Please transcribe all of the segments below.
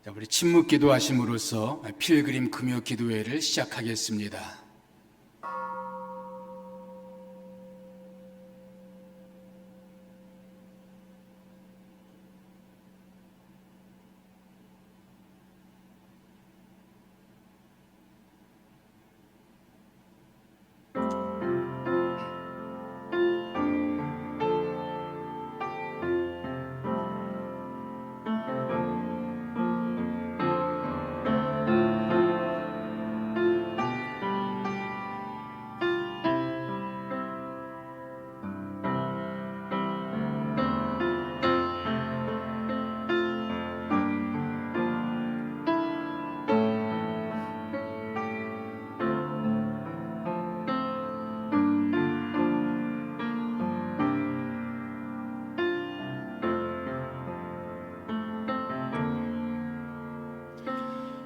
자, 우리 침묵 기도하심으로써 필그림 금요 기도회를 시작하겠습니다.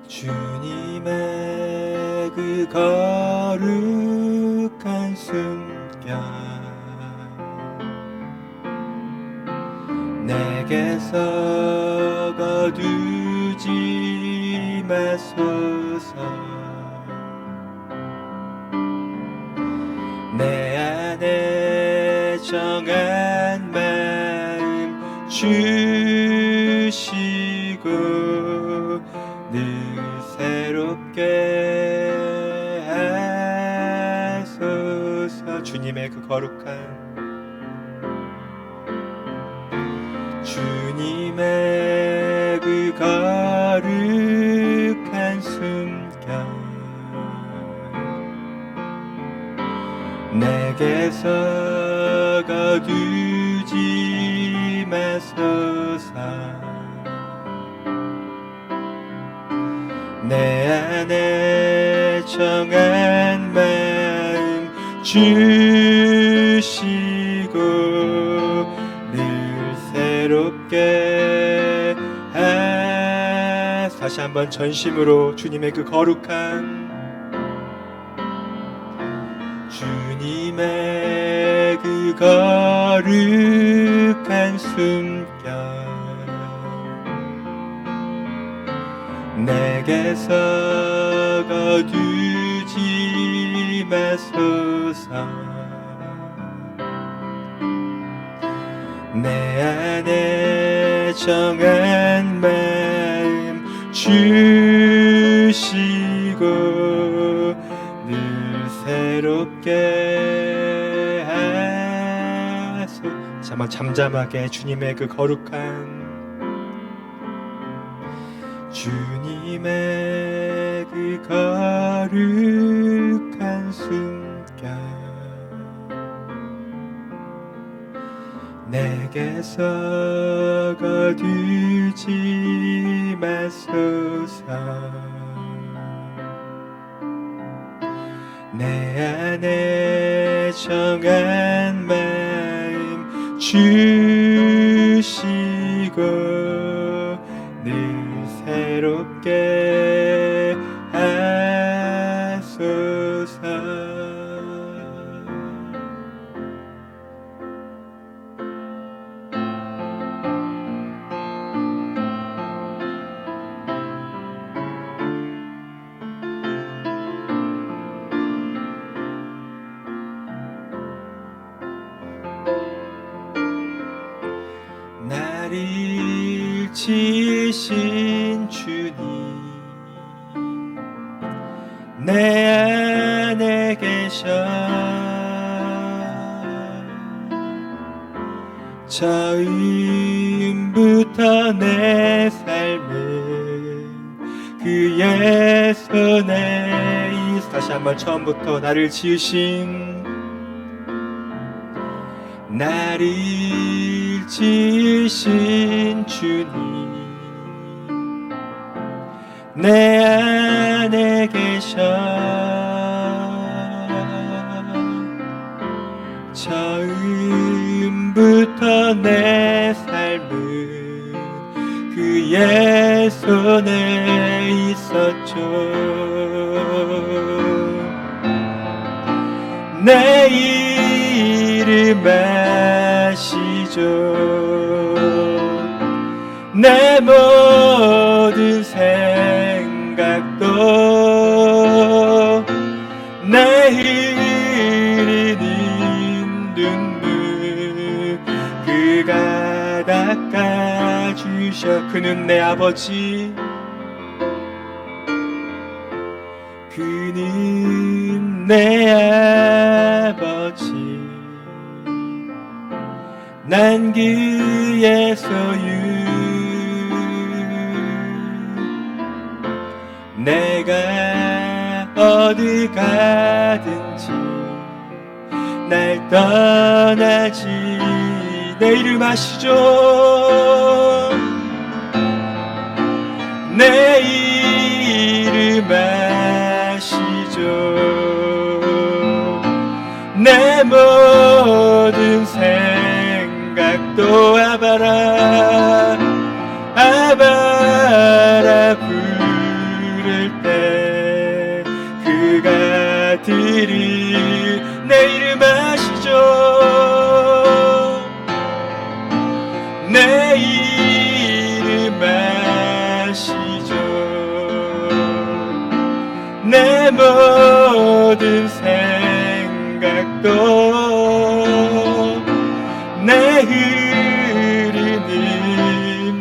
주님의 그 거룩한 숨결 내게서 거두지 마소서. 내 안에 정한 마음 주시고 늘 새롭게 하소서. 주님의 그 거룩한 주님의 그 거룩한 숨결 내게서 거두지 마소서. 내 안에 정한 마음 주시고 늘 새롭게 다시 한번 전심으로 주님의 그 거룩한 주님의 그 거룩한 숨결 내게서 거두지 마소서. 내 안에 정한 마음 주시고 늘 새롭게 하소서. 한번 잠잠하게 주님의 그 거룩한 주님의 그 거룩한 숨결 내게서 거두지 마소서. 내 안에 정한 마음 주시고 늘 새롭게 하소서. 나를 지으신 주님 내 안에 계셔 처음부터 내 삶은 그의 손에 있어. 다시 한번 처음부터 나를 지으신 나를 지으신 주님 내 안에 계셔 처음부터 내 삶은 그의 손에 있었죠. 내 이름 아시죠. 내 모든 그는 내 아버지, 그는 내 아버지, 난 그의 소유. 내가 어디 가든지 날 떠나지 내 이름 아시죠? 내 이름 아시죠? 내 모든 생각도 아바라 아바라 부를 때 그가 들이 내 이름 아시죠? 내 이름 아시죠? 내 모든 생각도 내 흐르는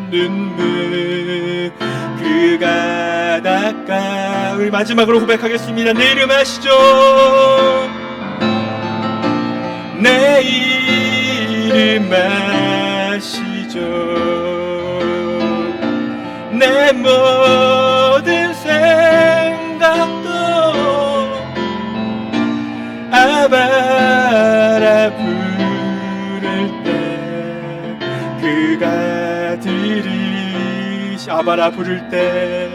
눈물 그가 닦아. 우리 마지막으로 고백하겠습니다. 내 이름 아시죠? 내 이름 아시죠? 내 모든 생각도 아바라 부를 때 그가 들이시 아바라 부를 때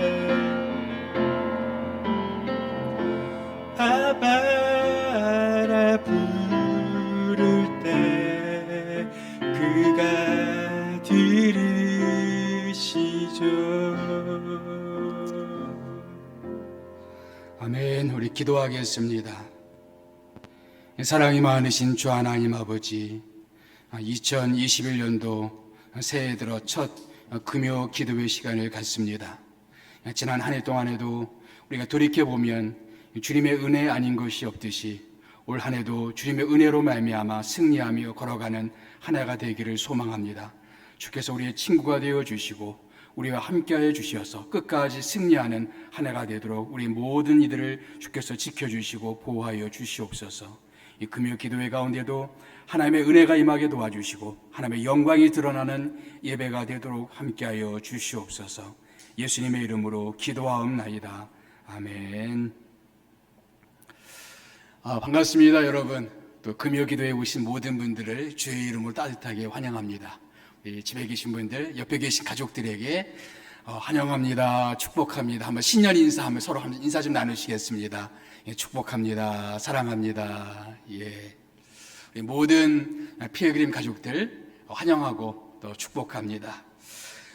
아바라 부를 때 그가 들으시죠. 아멘. 우리 기도하겠습니다. 사랑이 많으신 주 하나님 아버지, 2021년도 새해 들어 첫 금요 기도회 시간을 갖습니다. 지난 한 해 동안에도 우리가 돌이켜보면 주님의 은혜 아닌 것이 없듯이 올 한 해도 주님의 은혜로 말미암아 승리하며 걸어가는 한 해가 되기를 소망합니다. 주께서 우리의 친구가 되어주시고 우리와 함께하여 주시어서 끝까지 승리하는 한 해가 되도록 우리 모든 이들을 주께서 지켜주시고 보호하여 주시옵소서. 이 금요 기도회 가운데도 하나님의 은혜가 임하게 도와주시고 하나님의 영광이 드러나는 예배가 되도록 함께하여 주시옵소서. 예수님의 이름으로 기도하옵나이다. 아멘. 반갑습니다, 여러분. 또 금요 기도에 오신 모든 분들을 주의 이름으로 따뜻하게 환영합니다. 집에 계신 분들, 옆에 계신 가족들에게 환영합니다, 축복합니다. 한번 신년 인사 한번 서로 한번 인사 좀 나누시겠습니다. 예, 축복합니다, 사랑합니다. 예, 우리 모든 필그림 가족들 환영하고 또 축복합니다.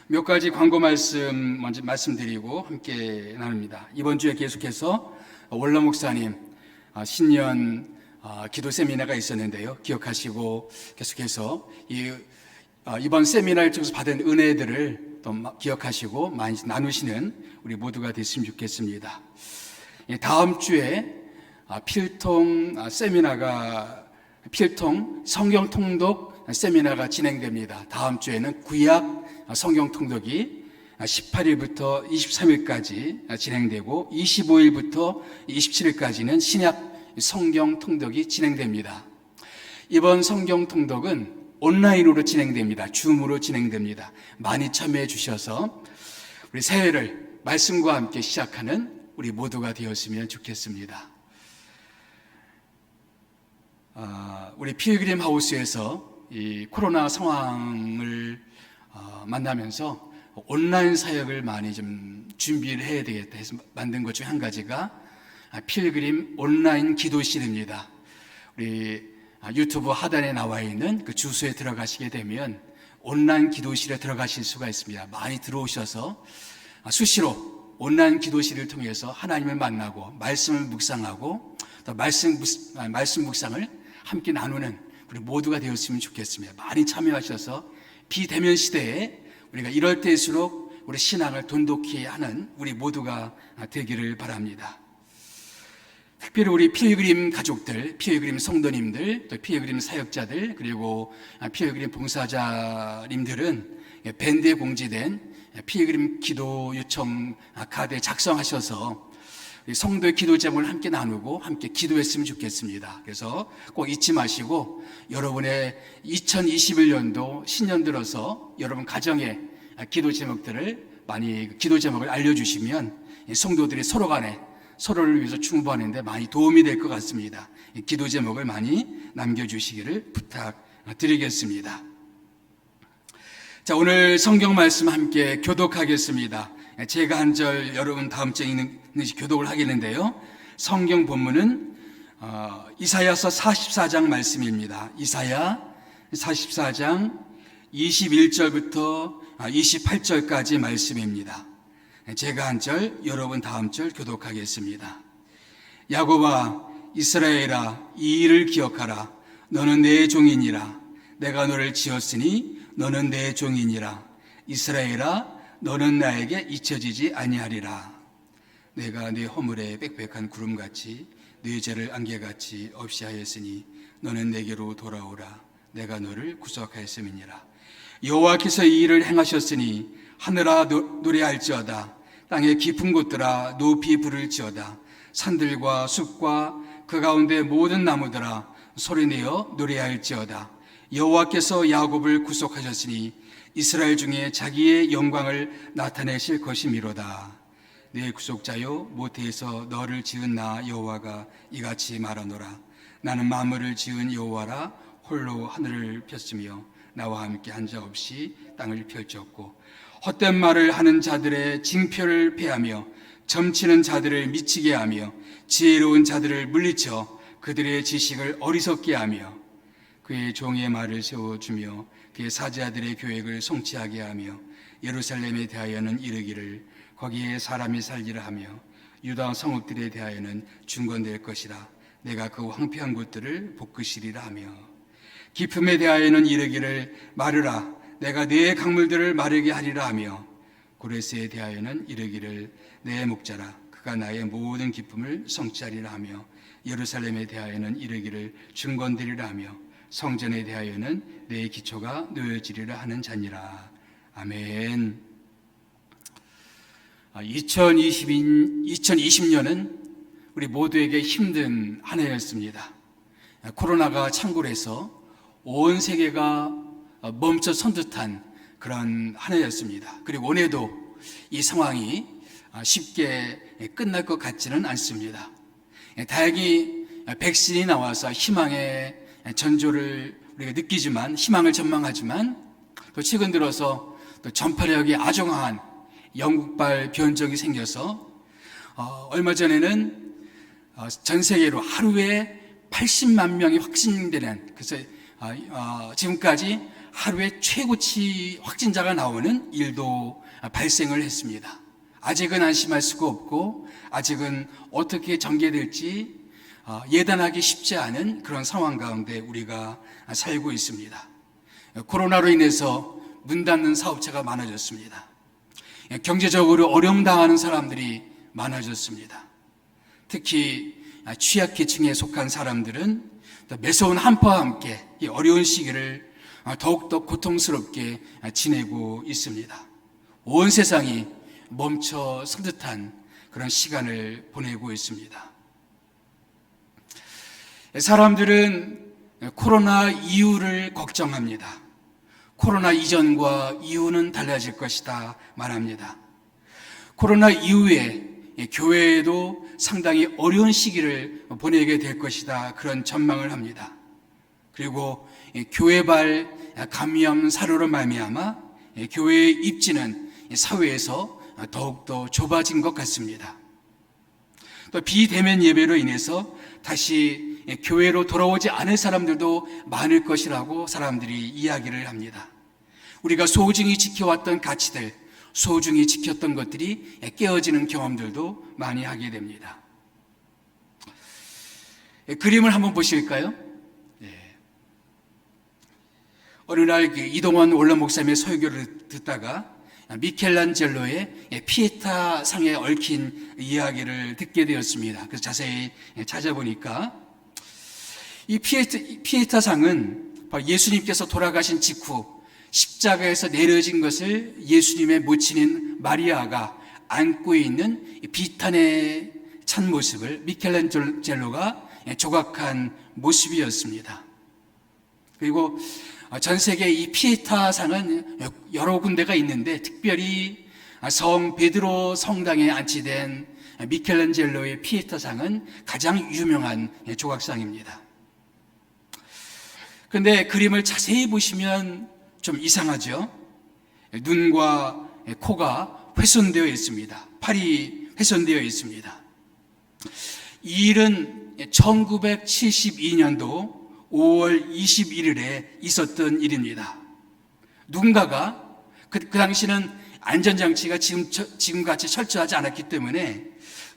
몇 가지 광고 말씀 먼저 말씀드리고 함께 나눕니다. 이번 주에 계속해서 원로 목사님 신년 기도 세미나가 있었는데요. 기억하시고 계속해서 이번 세미나를 통해서 받은 은혜들을 또 기억하시고 많이 나누시는 우리 모두가 됐으면 좋겠습니다. 다음 주에 필통 성경 통독 세미나가 진행됩니다. 다음 주에는 구약 성경 통독이 18일부터 23일까지 진행되고 25일부터 27일까지는 신약 성경 통독이 진행됩니다. 이번 성경 통독은 온라인으로 진행됩니다. 줌으로 진행됩니다. 많이 참여해 주셔서 우리 새해를 말씀과 함께 시작하는 우리 모두가 되었으면 좋겠습니다. 우리 필그림 하우스에서 이 코로나 상황을 만나면서 온라인 사역을 많이 좀 준비를 해야 되겠다 해서 만든 것 중 한 가지가 필그림 온라인 기도실입니다. 우리 유튜브 하단에 나와 있는 그 주소에 들어가시게 되면 온라인 기도실에 들어가실 수가 있습니다. 많이 들어오셔서 수시로 온라인 기도실을 통해서 하나님을 만나고 말씀을 묵상하고 또 말씀 묵상을 함께 나누는 우리 모두가 되었으면 좋겠습니다. 많이 참여하셔서 비대면 시대에 우리가 이럴 때일수록 우리 신앙을 돈독히 하는 우리 모두가 되기를 바랍니다. 특별히 우리 필그림 가족들, 필그림 성도님들, 또 필그림 사역자들, 그리고 필그림 봉사자님들은 밴드에 공지된 필그림 기도 요청 카드 작성하셔서 성도의 기도 제목을 함께 나누고 함께 기도했으면 좋겠습니다. 그래서 꼭 잊지 마시고 여러분의 2021년도 신년 들어서 여러분 가정의 기도 제목들을 많이 기도 제목을 알려주시면 성도들이 서로 간에 서로를 위해서 충고하는데 많이 도움이 될 것 같습니다. 기도 제목을 많이 남겨주시기를 부탁드리겠습니다. 자, 오늘 성경 말씀 함께 교독하겠습니다. 제가 한 절, 여러분 다음 주에 있는지 교독을 하겠는데요. 성경 본문은 이사야서 44장 말씀입니다. 이사야 44장 21절부터 28절까지 말씀입니다. 제가 한 절, 여러분 다음 절 교독하겠습니다. 야곱아, 이스라엘아, 이 일을 기억하라. 너는 내 종이니라. 내가 너를 지었으니 너는 내 종이니라. 이스라엘아, 너는 나에게 잊혀지지 아니하리라. 내가 네 허물에 빽빽한 구름같이 네 죄를 안개같이 없이 하였으니 너는 내게로 돌아오라. 내가 너를 구속하였음이니라. 여호와께서 이 일을 행하셨으니 하늘아 노래할지어다. 땅의 깊은 곳들아 높이 부를지어다. 산들과 숲과 그 가운데 모든 나무들아 소리내어 노래할지어다. 여호와께서 야곱을 구속하셨으니 이스라엘 중에 자기의 영광을 나타내실 것이미로다. 내 구속자여, 모태에서 너를 지은 나 여호와가 이같이 말하노라. 나는 만물을 지은 여호와라. 홀로 하늘을 폈으며 나와 함께 한 자 없이 땅을 펼쳤고, 헛된 말을 하는 자들의 징표를 패하며 점치는 자들을 미치게 하며 지혜로운 자들을 물리쳐 그들의 지식을 어리석게 하며 그의 종의 말을 세워주며 그의 사제아들의 계획을 성취하게 하며 예루살렘에 대하여는 이르기를 거기에 사람이 살기를 하며 유다 성읍들에 대하여는 중건될 것이라. 내가 그 황폐한 곳들을 볶으시리라 하며 깊음에 대하여는 이르기를 마르라. 내가 네 강물들을 마르게 하리라 하며 고레스에 대하여는 이르기를 내 목자라. 그가 나의 모든 기쁨을 성취하리라 하며 예루살렘에 대하여는 이르기를 중건되리라 하며 성전에 대하여는 내 기초가 놓여지리라 하는 자니라. 아멘. 2020년은 우리 모두에게 힘든 한 해였습니다. 코로나가 창궐 해서 온 세계가 멈춰선 듯한 그런 한 해였습니다. 그리고 올해도 이 상황이 쉽게 끝날 것 같지는 않습니다. 다행히 백신이 나와서 희망의 전조를 우리가 느끼지만, 희망을 전망하지만, 또 최근 들어서 또 전파력이 아주 강한 영국발 변종이 생겨서 얼마 전에는 전 세계로 하루에 80만 명이 확진되는, 그래서 지금까지 하루에 최고치 확진자가 나오는 일도 발생을 했습니다. 아직은 안심할 수가 없고 아직은 어떻게 전개될지 예단하기 쉽지 않은 그런 상황 가운데 우리가 살고 있습니다. 코로나로 인해서 문 닫는 사업체가 많아졌습니다. 경제적으로 어려움 당하는 사람들이 많아졌습니다. 특히 취약계층에 속한 사람들은 매서운 한파와 함께 이 어려운 시기를 더욱더 고통스럽게 지내고 있습니다. 온 세상이 멈춰선 듯한 그런 시간을 보내고 있습니다. 사람들은 코로나 이후를 걱정합니다. 코로나 이전과 이후는 달라질 것이다 말합니다. 코로나 이후에 교회에도 상당히 어려운 시기를 보내게 될 것이다, 그런 전망을 합니다. 그리고 교회발 감염 사례로 말미암아 교회의 입지는 사회에서 더욱더 좁아진 것 같습니다. 또 비대면 예배로 인해서 다시 교회로 돌아오지 않을 사람들도 많을 것이라고 사람들이 이야기를 합니다. 우리가 소중히 지켜왔던 가치들, 소중히 지켰던 것들이 깨어지는 경험들도 많이 하게 됩니다. 그림을 한번 보실까요? 어느 날 이동원 원로 목사님의 설교를 듣다가 미켈란젤로의 피에타 상에 얽힌 이야기를 듣게 되었습니다. 그래서 자세히 찾아보니까 이 피에타 상은 예수님께서 돌아가신 직후 십자가에서 내려진 것을 예수님의 모친인 마리아가 안고 있는 비탄의 찬 모습을 미켈란젤로가 조각한 모습이었습니다. 그리고 전 세계 이 피에타상은 여러 군데가 있는데 특별히 성 베드로 성당에 안치된 미켈란젤로의 피에타상은 가장 유명한 조각상입니다. 그런데 그림을 자세히 보시면 좀 이상하죠? 눈과 코가 훼손되어 있습니다. 팔이 훼손되어 있습니다. 이 일은 1972년도 5월 21일에 있었던 일입니다. 누군가가 그 당시는 안전장치가 지금같이 철저하지 않았기 때문에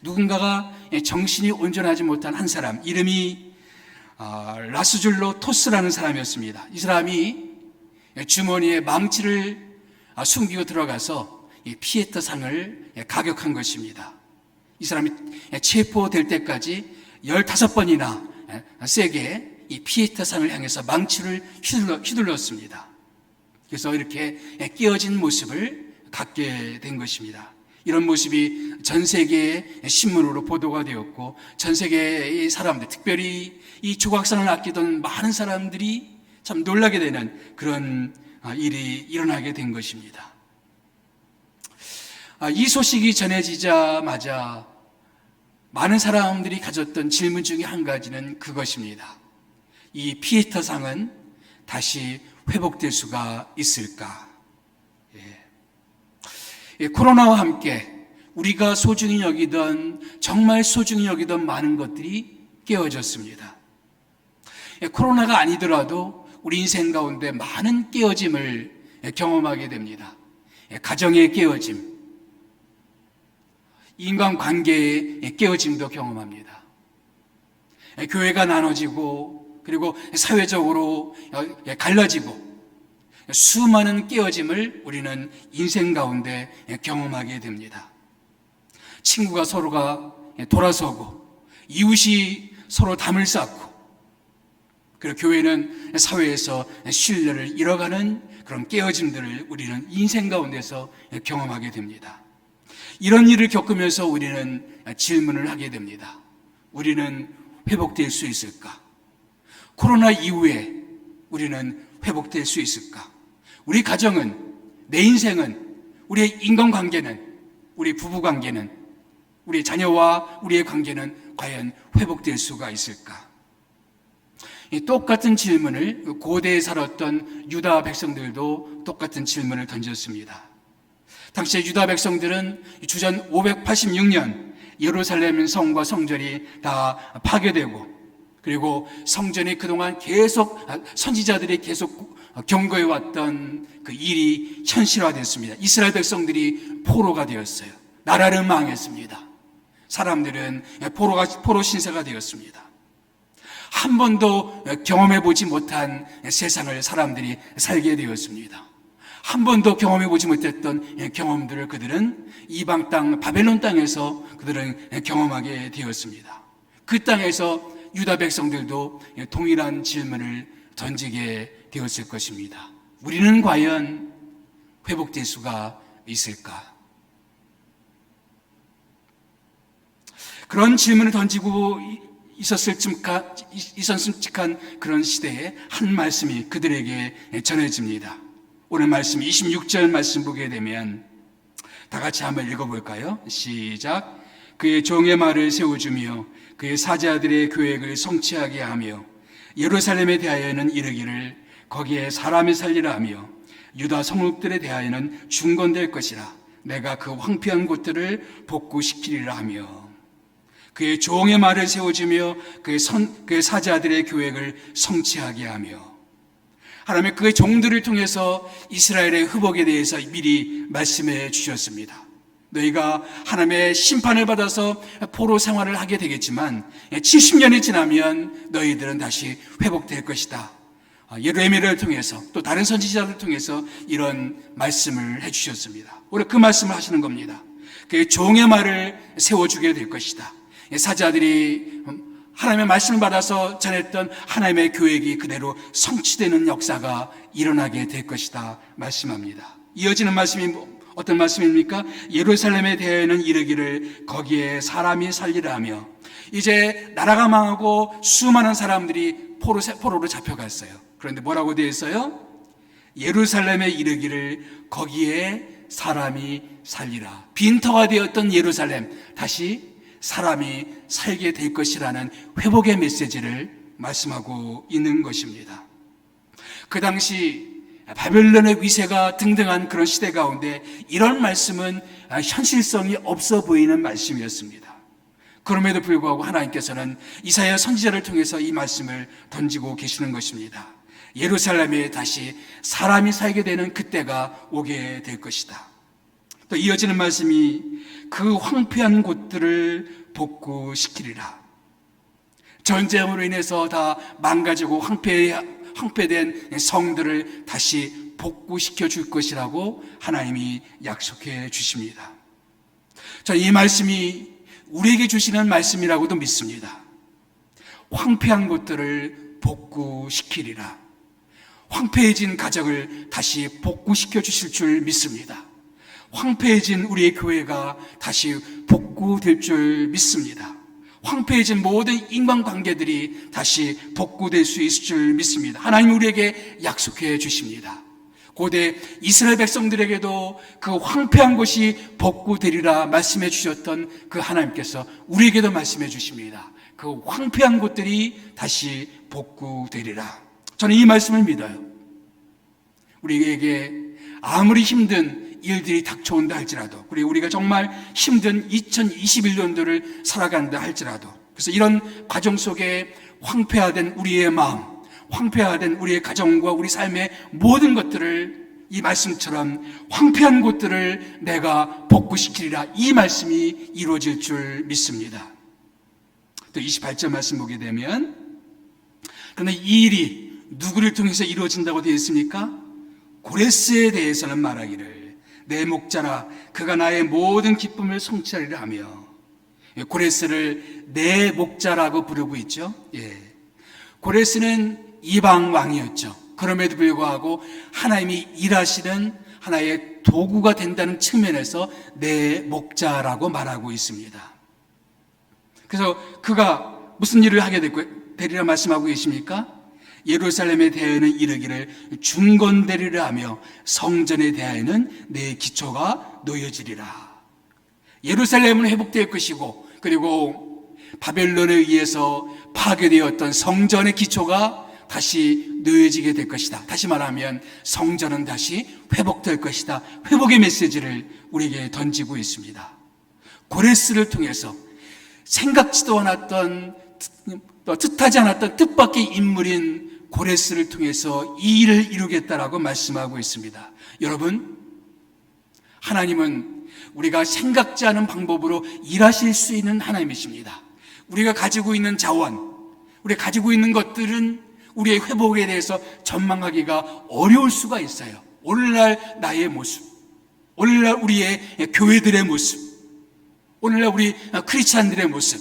누군가가 정신이 온전하지 못한 한 사람, 이름이 라스줄로 토스라는 사람이었습니다. 이 사람이 주머니에 망치를 숨기고 들어가서 피에타 상을 가격한 것입니다. 이 사람이 체포될 때까지 15번이나 세게 이 피에타 상을 향해서 망치를 휘둘렀습니다. 그래서 이렇게 깨어진 모습을 갖게 된 것입니다. 이런 모습이 전 세계의 신문으로 보도가 되었고 전 세계의 사람들, 특별히 이 조각상을 아끼던 많은 사람들이 참 놀라게 되는 그런 일이 일어나게 된 것입니다. 이 소식이 전해지자마자 많은 사람들이 가졌던 질문 중에 한 가지는 그것입니다. 이 피에타상은 다시 회복될 수가 있을까? 코로나와 함께 우리가 소중히 여기던, 정말 소중히 여기던 많은 것들이 깨어졌습니다. 코로나가 아니더라도 우리 인생 가운데 많은 깨어짐을 경험하게 됩니다. 가정의 깨어짐, 인간관계의 깨어짐도 경험합니다. 교회가 나눠지고 그리고 사회적으로 갈라지고 수많은 깨어짐을 우리는 인생 가운데 경험하게 됩니다. 친구가 서로가 돌아서고 이웃이 서로 담을 쌓고 그리고 교회는 사회에서 신뢰를 잃어가는 그런 깨어짐들을 우리는 인생 가운데서 경험하게 됩니다. 이런 일을 겪으면서 우리는 질문을 하게 됩니다. 우리는 회복될 수 있을까? 코로나 이후에 우리는 회복될 수 있을까? 우리 가정은, 내 인생은, 우리의 인간관계는, 우리 부부관계는, 우리 자녀와 우리의 관계는 과연 회복될 수가 있을까? 이 똑같은 질문을 고대에 살았던 유다 백성들도 똑같은 질문을 던졌습니다. 당시에 유다 백성들은 주전 586년 예루살렘 성과 성전이 다 파괴되고 그리고 성전이 그동안 계속 선지자들이 계속 경고해왔던 그 일이 현실화됐습니다. 이스라엘 백성들이 포로가 되었어요. 나라는 망했습니다. 사람들은 포로 신세가 되었습니다. 한 번도 경험해보지 못한 세상을 사람들이 살게 되었습니다. 한 번도 경험해보지 못했던 경험들을 그들은 이방 땅 바벨론 땅에서 그들은 경험하게 되었습니다. 그 땅에서 유다 백성들도 동일한 질문을 던지게 되었을 것입니다. 우리는 과연 회복될 수가 있을까? 그런 질문을 던지고 있었을 끔찍한 그런 시대에 한 말씀이 그들에게 전해집니다. 오늘 말씀 26절 말씀 보게 되면 다 같이 한번 읽어볼까요? 시작. 그의 종의 말을 세워주며 그의 사자들의 계획을 성취하게 하며 예루살렘에 대하여는 이르기를 거기에 사람이 살리라 하며 유다 성읍들에 대하여는 중건될 것이라 내가 그 황폐한 곳들을 복구시키리라 하며 그의 종의 말을 세워주며 그의 사자들의 계획을 성취하게 하며 하나님의 그의 종들을 통해서 이스라엘의 회복에 대해서 미리 말씀해 주셨습니다. 너희가 하나님의 심판을 받아서 포로 생활을 하게 되겠지만 70년이 지나면 너희들은 다시 회복될 것이다. 예레미야를 통해서 또 다른 선지자들을 통해서 이런 말씀을 해주셨습니다. 오늘 그 말씀을 하시는 겁니다. 그의 종의 말을 세워주게 될 것이다. 사자들이 하나님의 말씀을 받아서 전했던 하나님의 계획이 그대로 성취되는 역사가 일어나게 될 것이다 말씀합니다. 이어지는 말씀이 어떤 말씀입니까? 예루살렘에 대하여는 이르기를 거기에 사람이 살리라 하며, 이제 나라가 망하고 수많은 사람들이 포로로 잡혀갔어요. 그런데 뭐라고 되어 있어요? 예루살렘에 이르기를 거기에 사람이 살리라. 빈터가 되었던 예루살렘, 다시 사람이 살게 될 것이라는 회복의 메시지를 말씀하고 있는 것입니다. 그 당시 바벨론의 위세가 등등한 그런 시대 가운데 이런 말씀은 현실성이 없어 보이는 말씀이었습니다. 그럼에도 불구하고 하나님께서는 이사야 선지자를 통해서 이 말씀을 던지고 계시는 것입니다. 예루살렘에 다시 사람이 살게 되는 그때가 오게 될 것이다. 또 이어지는 말씀이 그 황폐한 곳들을 복구시키리라. 전쟁으로 인해서 다 망가지고 황폐된 성들을 다시 복구시켜 줄 것이라고 하나님이 약속해 주십니다. 저는 이 말씀이 우리에게 주시는 말씀이라고도 믿습니다. 황폐한 곳들을 복구시키리라. 황폐해진 가정을 다시 복구시켜 주실 줄 믿습니다. 황폐해진 우리의 교회가 다시 복구될 줄 믿습니다. 황폐해진 모든 인간관계들이 다시 복구될 수 있을 줄 믿습니다. 하나님 우리에게 약속해 주십니다. 고대 이스라엘 백성들에게도 그 황폐한 곳이 복구되리라 말씀해 주셨던 그 하나님께서 우리에게도 말씀해 주십니다. 그 황폐한 곳들이 다시 복구되리라. 저는 이 말씀을 믿어요. 우리에게 아무리 힘든 일들이 닥쳐온다 할지라도, 그리고 우리가 정말 힘든 2021년도를 살아간다 할지라도, 그래서 이런 과정 속에 황폐화된 우리의 마음, 황폐화된 우리의 가정과 우리 삶의 모든 것들을 이 말씀처럼 황폐한 곳들을 내가 복구시키리라, 이 말씀이 이루어질 줄 믿습니다. 또 28절 말씀 보게 되면, 그런데 이 일이 누구를 통해서 이루어진다고 되어 있습니까? 고레스에 대해서는 말하기를 내 목자라 그가 나의 모든 기쁨을 성취하리라 하며, 고레스를 내 목자라고 부르고 있죠. 고레스는 이방 왕이었죠. 그럼에도 불구하고 하나님이 일하시는 하나의 도구가 된다는 측면에서 내 목자라고 말하고 있습니다. 그래서 그가 무슨 일을 하게 되리라 말씀하고 계십니까? 예루살렘에 대하여는 이르기를 중건되리라 하며 성전에 대하여는 내 기초가 놓여지리라. 예루살렘은 회복될 것이고, 그리고 바벨론에 의해서 파괴되었던 성전의 기초가 다시 놓여지게 될 것이다. 다시 말하면 성전은 다시 회복될 것이다. 회복의 메시지를 우리에게 던지고 있습니다. 고레스를 통해서 생각지도 않았던, 뜻하지 않았던 뜻밖의 인물인 고레스를 통해서 이 일을 이루겠다라고 말씀하고 있습니다. 여러분, 하나님은 우리가 생각지 않은 방법으로 일하실 수 있는 하나님이십니다. 우리가 가지고 있는 자원, 우리가 가지고 있는 것들은 우리의 회복에 대해서 전망하기가 어려울 수가 있어요. 오늘날 나의 모습, 오늘날 우리의 교회들의 모습, 오늘날 우리 크리스찬들의 모습,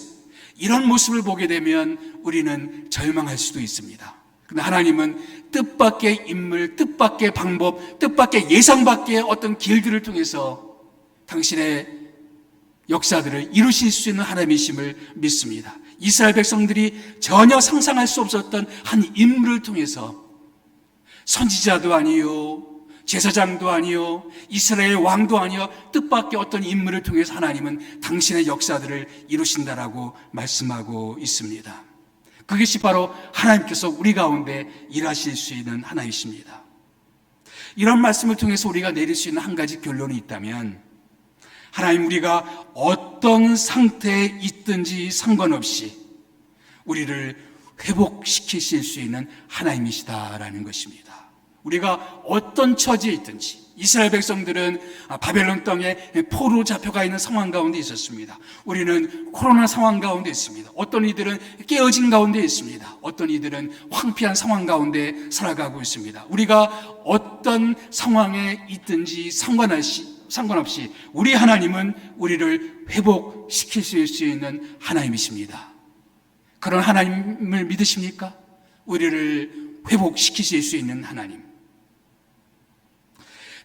이런 모습을 보게 되면 우리는 절망할 수도 있습니다. 그런데 하나님은 뜻밖의 인물, 뜻밖의 방법, 뜻밖의 예상밖의 어떤 길들을 통해서 당신의 역사들을 이루실 수 있는 하나님이심을 믿습니다. 이스라엘 백성들이 전혀 상상할 수 없었던 한 인물을 통해서, 선지자도 아니요, 제사장도 아니요, 이스라엘 왕도 아니요, 뜻밖의 어떤 인물을 통해서 하나님은 당신의 역사들을 이루신다라고 말씀하고 있습니다. 그것이 바로 하나님께서 우리 가운데 일하실 수 있는 하나이십니다. 이런 말씀을 통해서 우리가 내릴 수 있는 한 가지 결론이 있다면, 하나님, 우리가 어떤 상태에 있든지 상관없이 우리를 회복시키실 수 있는 하나님이시다라는 것입니다. 우리가 어떤 처지에 있든지, 이스라엘 백성들은 바벨론 땅에 포로 잡혀가 있는 상황 가운데 있었습니다. 우리는 코로나 상황 가운데 있습니다. 어떤 이들은 깨어진 가운데 있습니다. 어떤 이들은 황폐한 상황 가운데 살아가고 있습니다. 우리가 어떤 상황에 있든지 상관없이 우리 하나님은 우리를 회복시킬 수 있는 하나님이십니다. 그런 하나님을 믿으십니까? 우리를 회복시키실 수 있는 하나님.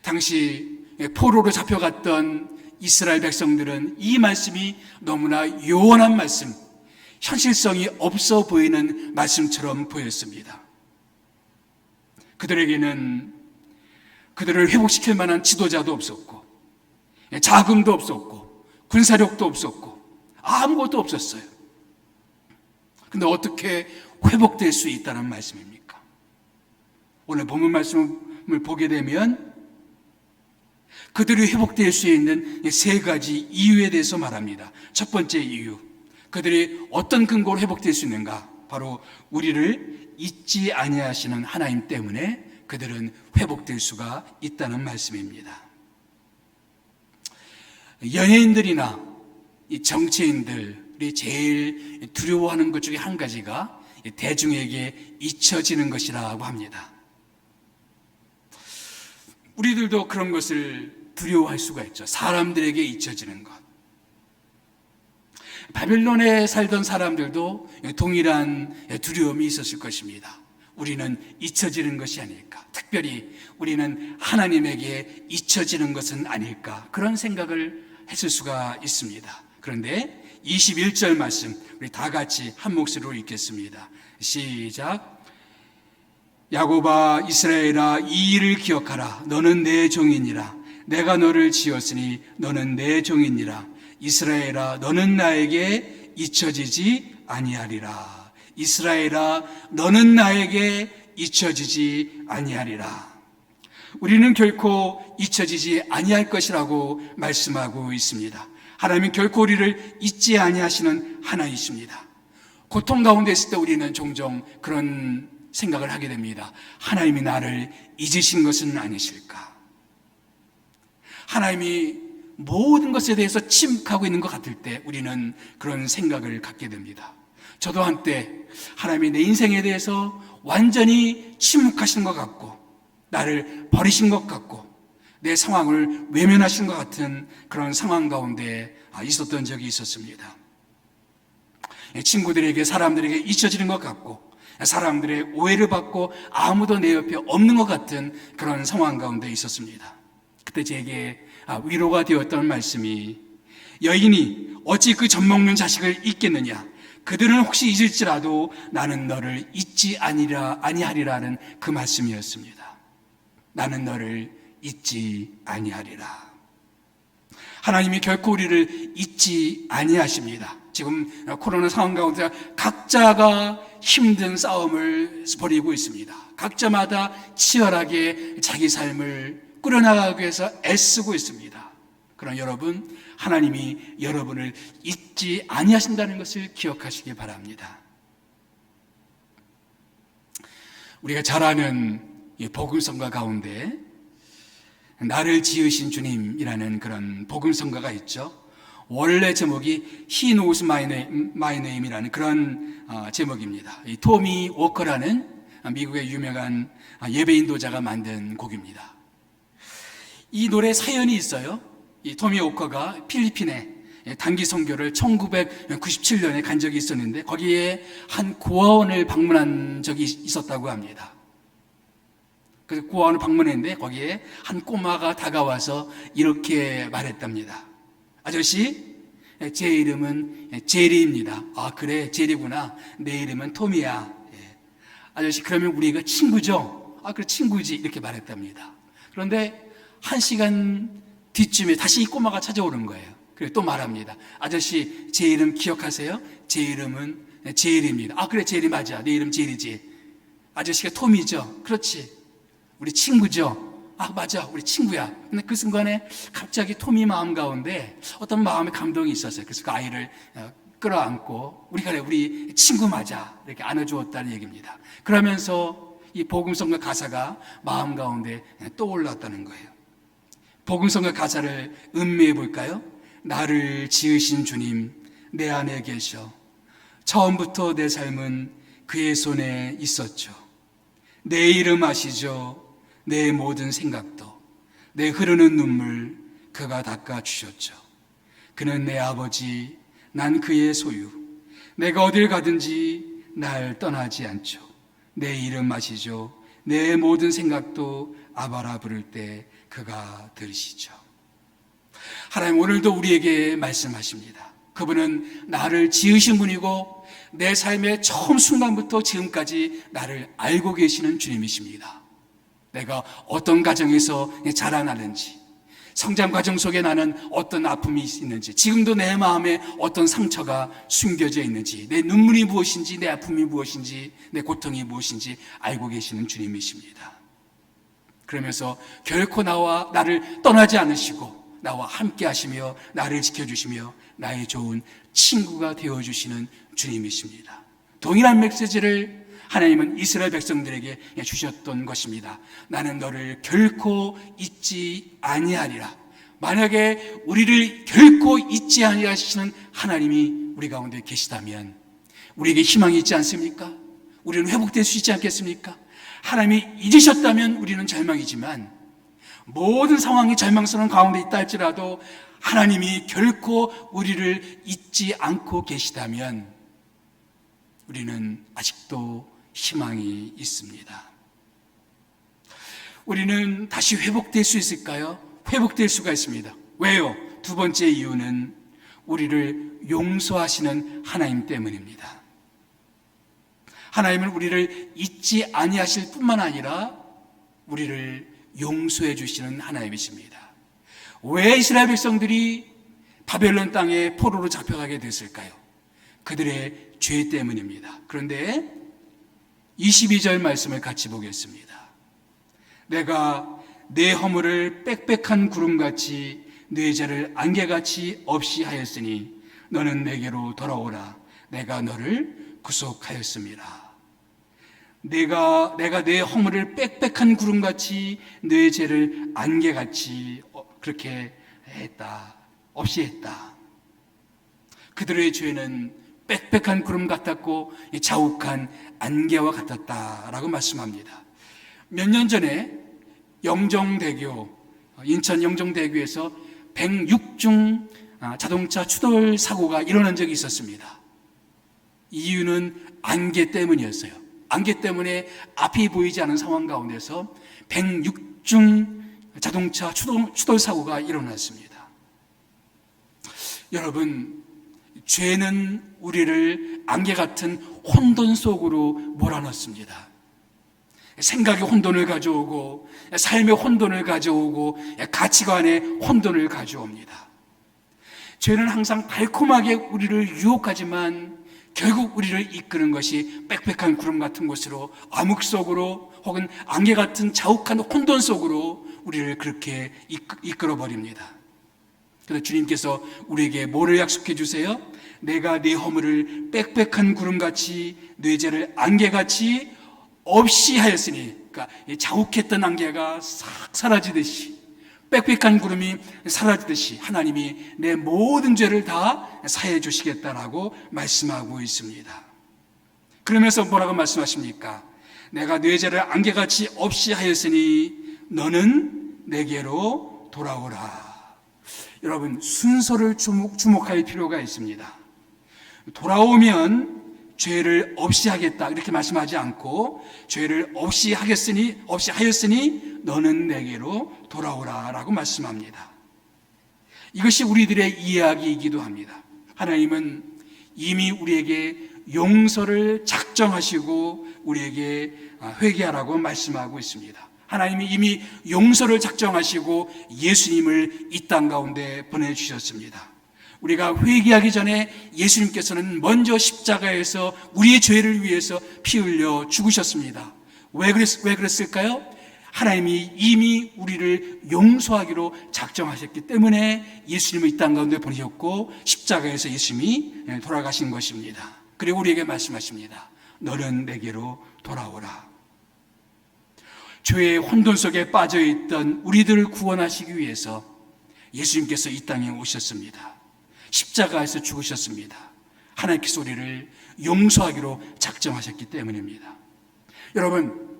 당시 포로로 잡혀갔던 이스라엘 백성들은 이 말씀이 너무나 요원한 말씀, 현실성이 없어 보이는 말씀처럼 보였습니다. 그들에게는 그들을 회복시킬 만한 지도자도 없었고, 자금도 없었고, 군사력도 없었고, 아무것도 없었어요. 근데 어떻게 회복될 수 있다는 말씀입니까? 오늘 본문 말씀을 보게 되면 그들이 회복될 수 있는 세 가지 이유에 대해서 말합니다. 첫 번째 이유, 그들이 어떤 근거로 회복될 수 있는가? 바로 우리를 잊지 아니하시는 하나님 때문에 그들은 회복될 수가 있다는 말씀입니다. 연예인들이나 이 정치인들이 제일 두려워하는 것 중에 한 가지가 대중에게 잊혀지는 것이라고 합니다. 우리들도 그런 것을 두려워할 수가 있죠. 사람들에게 잊혀지는 것. 바빌론에 살던 사람들도 동일한 두려움이 있었을 것입니다. 우리는 잊혀지는 것이 아닐까. 특별히 우리는 하나님에게 잊혀지는 것은 아닐까. 그런 생각을 했을 수가 있습니다. 그런데 21절 말씀 우리 다 같이 한 목소리로 읽겠습니다. 시작. 야곱아 이스라엘아 이 일을 기억하라. 너는 내 종이니라. 내가 너를 지었으니 너는 내 종이니라. 이스라엘아 너는 나에게 잊혀지지 아니하리라. 이스라엘아 너는 나에게 잊혀지지 아니하리라. 우리는 결코 잊혀지지 아니할 것이라고 말씀하고 있습니다. 하나님은 결코 우리를 잊지 아니하시는 하나이십니다. 고통 가운데 있을 때 우리는 종종 그런 생각을 하게 됩니다. 하나님이 나를 잊으신 것은 아니실까? 하나님이 모든 것에 대해서 침묵하고 있는 것 같을 때 우리는 그런 생각을 갖게 됩니다. 저도 한때 하나님이 내 인생에 대해서 완전히 침묵하시는 것 같고 나를 버리신 것 같고 내 상황을 외면하신 것 같은 그런 상황 가운데 있었던 적이 있었습니다. 친구들에게 사람들에게 잊혀지는 것 같고 사람들의 오해를 받고 아무도 내 옆에 없는 것 같은 그런 상황 가운데 있었습니다. 그때 제게 위로가 되었던 말씀이 여인이 어찌 그 젖먹는 자식을 잊겠느냐 그들은 혹시 잊을지라도 나는 너를 잊지 아니하리라는 그 말씀이었습니다. 나는 너를 잊지 아니하리라. 하나님이 결코 우리를 잊지 아니하십니다. 지금 코로나 상황 가운데 각자가 힘든 싸움을 벌이고 있습니다. 각자마다 치열하게 자기 삶을 꾸려나가기 위해서 애쓰고 있습니다. 그러나 여러분, 하나님이 여러분을 잊지 아니하신다는 것을 기억하시기 바랍니다. 우리가 잘 아는 복음성가 가운데 나를 지으신 주님이라는 그런 복음성가가 있죠. 원래 제목이 He knows my name이라는 그런 제목입니다. 이 토미 워커라는 미국의 유명한 예배 인도자가 만든 곡입니다. 이 노래 사연이 있어요. 이 토미 워커가 필리핀에 단기 선교를 1997년에 간 적이 있었는데 거기에 한 고아원을 방문한 적이 있었다고 합니다. 그래서 고아원을 방문했는데 거기에 한 꼬마가 다가와서 이렇게 말했답니다. 아저씨, 제 이름은 제리입니다. 아, 그래, 제리구나. 내 이름은 토미야. 아저씨, 그러면 우리가 친구죠? 아, 그래, 친구지. 이렇게 말했답니다. 그런데 1시간 뒤쯤에 다시 이 꼬마가 찾아오는 거예요. 그리고 또 말합니다. 아저씨, 제 이름 기억하세요? 제 이름은 제일입니다. 아, 그래, 제일이 맞아. 내 이름 제일이지. 아저씨가 톰이죠? 그렇지. 우리 친구죠? 아, 맞아. 우리 친구야. 근데 그 순간에 갑자기 톰이 마음 가운데 어떤 마음의 감동이 있었어요. 그래서 그 아이를 끌어안고 우리 친구 맞아. 이렇게 안아주었다는 얘기입니다. 그러면서 이 복음성가 가사가 마음 가운데 떠올랐다는 거예요. 복음성가 가사를 음미해 볼까요? 나를 지으신 주님, 내 안에 계셔. 처음부터 내 삶은 그의 손에 있었죠. 내 이름 아시죠? 내 모든 생각도, 내 흐르는 눈물 그가 닦아주셨죠. 그는 내 아버지, 난 그의 소유. 내가 어딜 가든지 날 떠나지 않죠. 내 이름 아시죠? 내 모든 생각도 아바라 부를 때 그가 들으시죠. 하나님 오늘도 우리에게 말씀하십니다. 그분은 나를 지으신 분이고 내 삶의 처음 순간부터 지금까지 나를 알고 계시는 주님이십니다. 내가 어떤 가정에서 자라나는지, 성장 과정 속에 나는 어떤 아픔이 있는지, 지금도 내 마음에 어떤 상처가 숨겨져 있는지, 내 눈물이 무엇인지, 내 아픔이 무엇인지, 내 고통이 무엇인지 알고 계시는 주님이십니다. 그러면서 결코 나를 떠나지 않으시고 나와 함께 하시며 나를 지켜주시며 나의 좋은 친구가 되어주시는 주님이십니다. 동일한 메시지를 하나님은 이스라엘 백성들에게 주셨던 것입니다. 나는 너를 결코 잊지 아니하리라. 만약에 우리를 결코 잊지 아니하시는 하나님이 우리 가운데 계시다면 우리에게 희망이 있지 않습니까? 우리는 회복될 수 있지 않겠습니까? 하나님이 잊으셨다면 우리는 절망이지만 모든 상황이 절망스러운 가운데 있다 할지라도 하나님이 결코 우리를 잊지 않고 계시다면 우리는 아직도 희망이 있습니다. 우리는 다시 회복될 수 있을까요? 회복될 수가 있습니다. 왜요? 두 번째 이유는 우리를 용서하시는 하나님 때문입니다. 하나님은 우리를 잊지 아니하실 뿐만 아니라 우리를 용서해 주시는 하나님이십니다. 왜 이스라엘 백성들이 바벨론 땅에 포로로 잡혀가게 됐을까요? 그들의 죄 때문입니다. 그런데 22절 말씀을 같이 보겠습니다. 내가 내 허물을 빽빽한 구름같이 내 죄를 안개같이 없이 하였으니 너는 내게로 돌아오라. 내가 너를 구속하였습니다. 내가 내 허물을 빽빽한 구름같이 내 죄를 안개같이 그렇게 했다. 없이 했다. 그들의 죄는 빽빽한 구름 같았고 자욱한 안개와 같았다라고 말씀합니다. 몇 년 전에 인천 영종대교에서 106중 자동차 추돌 사고가 일어난 적이 있었습니다. 이유는 안개 때문이었어요. 안개 때문에 앞이 보이지 않은 상황 가운데서 106중 자동차 추돌 사고가 일어났습니다. 여러분, 죄는 우리를 안개 같은 혼돈 속으로 몰아넣습니다. 생각의 혼돈을 가져오고 삶의 혼돈을 가져오고 가치관의 혼돈을 가져옵니다. 죄는 항상 달콤하게 우리를 유혹하지만 결국 우리를 이끄는 것이 빽빽한 구름 같은 곳으로 암흑 속으로 혹은 안개 같은 자욱한 혼돈 속으로 우리를 그렇게 이끌어 버립니다. 그래서 주님께서 우리에게 뭐를 약속해 주세요? 내가 네 허물을 빽빽한 구름같이 네 죄를 안개같이 없이 하였으니, 그러니까 자욱했던 안개가 싹 사라지듯이 빽빽한 구름이 사라지듯이 하나님이 내 모든 죄를 다 사해 주시겠다라고 말씀하고 있습니다. 그러면서 뭐라고 말씀하십니까? 내가 네 죄를 안개같이 없이 하였으니 너는 내게로 돌아오라. 여러분, 순서를 주목할 필요가 있습니다. 돌아오면 죄를 없이 하겠다 이렇게 말씀하지 않고 죄를 없이 하였으니 너는 내게로 돌아오라라고 말씀합니다. 이것이 우리들의 이야기이기도 합니다. 하나님은 이미 우리에게 용서를 작정하시고 우리에게 회개하라고 말씀하고 있습니다. 하나님이 이미 용서를 작정하시고 예수님을 이 땅 가운데 보내주셨습니다. 우리가 회개하기 전에 예수님께서는 먼저 십자가에서 우리의 죄를 위해서 피 흘려 죽으셨습니다. 왜 그랬을까요? 하나님이 이미 우리를 용서하기로 작정하셨기 때문에 예수님을 이 땅 가운데 보내셨고 십자가에서 예수님이 돌아가신 것입니다. 그리고 우리에게 말씀하십니다. 너는 내게로 돌아오라. 죄의 혼돈 속에 빠져있던 우리들을 구원하시기 위해서 예수님께서 이 땅에 오셨습니다. 십자가에서 죽으셨습니다. 하나님께서 우리를 용서하기로 작정하셨기 때문입니다. 여러분,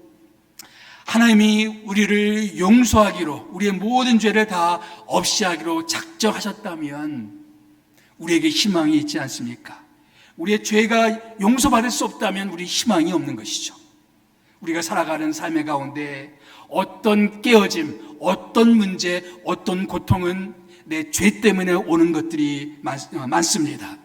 하나님이 우리를 용서하기로, 우리의 모든 죄를 다 없이 하기로 작정하셨다면 우리에게 희망이 있지 않습니까? 우리의 죄가 용서받을 수 없다면 우리 희망이 없는 것이죠. 우리가 살아가는 삶의 가운데 어떤 깨어짐, 어떤 문제, 어떤 고통은 내 죄 때문에 오는 것들이 많습니다.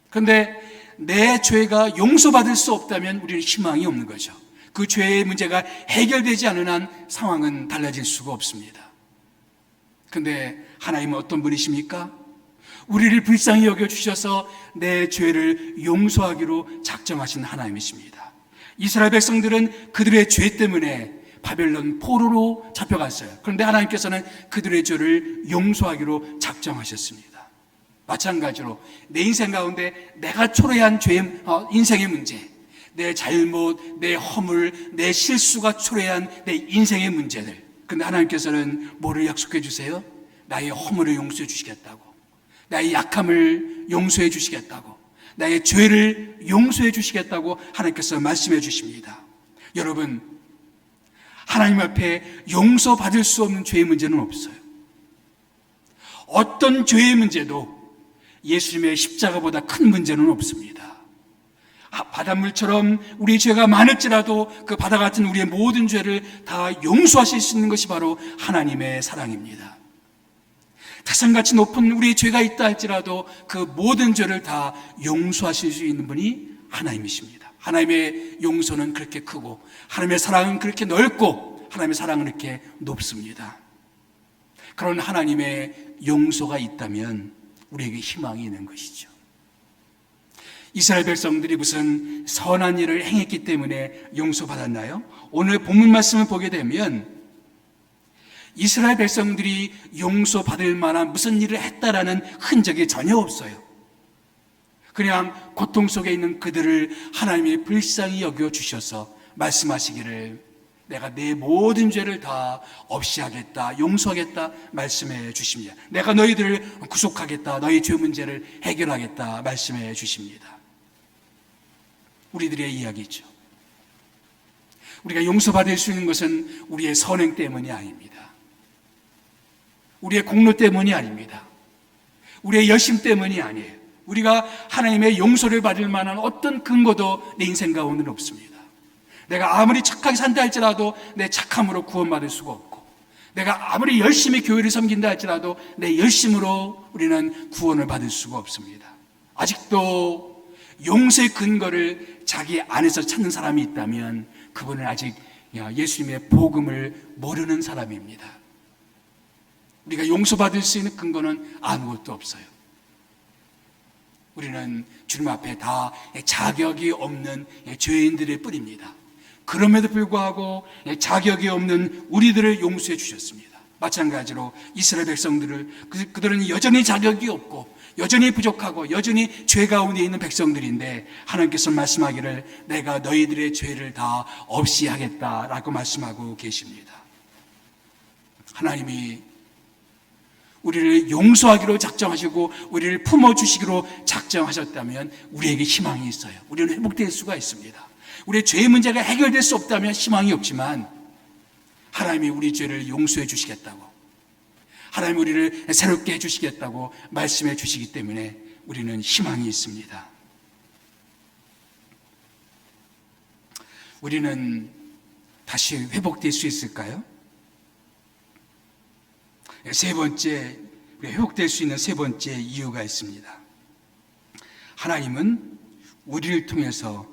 그런데 내 죄가 용서받을 수 없다면 우리는 희망이 없는 거죠. 그 죄의 문제가 해결되지 않는 한 상황은 달라질 수가 없습니다. 그런데 하나님은 어떤 분이십니까? 우리를 불쌍히 여겨주셔서 내 죄를 용서하기로 작정하신 하나님이십니다. 이스라엘 백성들은 그들의 죄 때문에 바벨론 포로로 잡혀갔어요. 그런데 하나님께서는 그들의 죄를 용서하기로 작정하셨습니다. 마찬가지로 내 인생 가운데 내가 초래한 인생의 문제, 내 잘못, 내 허물, 내 실수가 초래한 내 인생의 문제들, 그런데 하나님께서는 뭐를 약속해 주세요? 나의 허물을 용서해 주시겠다고, 나의 약함을 용서해 주시겠다고, 나의 죄를 용서해 주시겠다고 하나님께서 말씀해 주십니다. 여러분, 하나님 앞에 용서받을 수 없는 죄의 문제는 없어요. 어떤 죄의 문제도 예수님의 십자가보다 큰 문제는 없습니다. 바닷물처럼 우리의 죄가 많을지라도 그 바다 같은 우리의 모든 죄를 다 용서하실 수 있는 것이 바로 하나님의 사랑입니다. 태산같이 높은 우리의 죄가 있다 할지라도 그 모든 죄를 다 용서하실 수 있는 분이 하나님이십니다. 하나님의 용서는 그렇게 크고 하나님의 사랑은 그렇게 넓고 하나님의 사랑은 그렇게 높습니다. 그런 하나님의 용서가 있다면 우리에게 희망이 있는 것이죠. 이스라엘 백성들이 무슨 선한 일을 행했기 때문에 용서받았나요? 오늘 본문 말씀을 보게 되면 이스라엘 백성들이 용서받을 만한 무슨 일을 했다라는 흔적이 전혀 없어요. 그냥 고통 속에 있는 그들을 하나님이 불쌍히 여겨주셔서 말씀하시기를 내가 내 모든 죄를 다 없이 하겠다, 용서하겠다 말씀해 주십니다. 내가 너희들을 구속하겠다, 너희 죄 문제를 해결하겠다 말씀해 주십니다. 우리들의 이야기죠. 우리가 용서받을 수 있는 것은 우리의 선행 때문이 아닙니다. 우리의 공로 때문이 아닙니다. 우리의 열심 때문이 아니에요. 우리가 하나님의 용서를 받을 만한 어떤 근거도 내 인생 가운데는 없습니다. 내가 아무리 착하게 산다 할지라도 내 착함으로 구원받을 수가 없고, 내가 아무리 열심히 교회를 섬긴다 할지라도 내 열심으로 우리는 구원을 받을 수가 없습니다. 아직도 용서의 근거를 자기 안에서 찾는 사람이 있다면 그분은 아직 예수님의 복음을 모르는 사람입니다. 우리가 용서받을 수 있는 근거는 아무것도 없어요. 우리는 주님 앞에 다 자격이 없는 죄인들의 뿐입니다. 그럼에도 불구하고 자격이 없는 우리들을 용서해 주셨습니다. 마찬가지로 이스라엘 백성들을, 그들은 여전히 자격이 없고 여전히 부족하고 여전히 죄 가운데 있는 백성들인데 하나님께서 말씀하기를 내가 너희들의 죄를 다 없이 하겠다라고 말씀하고 계십니다. 하나님이 우리를 용서하기로 작정하시고 우리를 품어주시기로 작정하셨다면 우리에게 희망이 있어요. 우리는 회복될 수가 있습니다. 우리의 죄의 문제가 해결될 수 없다면 희망이 없지만 하나님이 우리 죄를 용서해 주시겠다고, 하나님이 우리를 새롭게 해주시겠다고 말씀해 주시기 때문에 우리는 희망이 있습니다. 우리는 다시 회복될 수 있을까요? 세 번째, 회복될 수 있는 세 번째 이유가 있습니다. 하나님은 우리를 통해서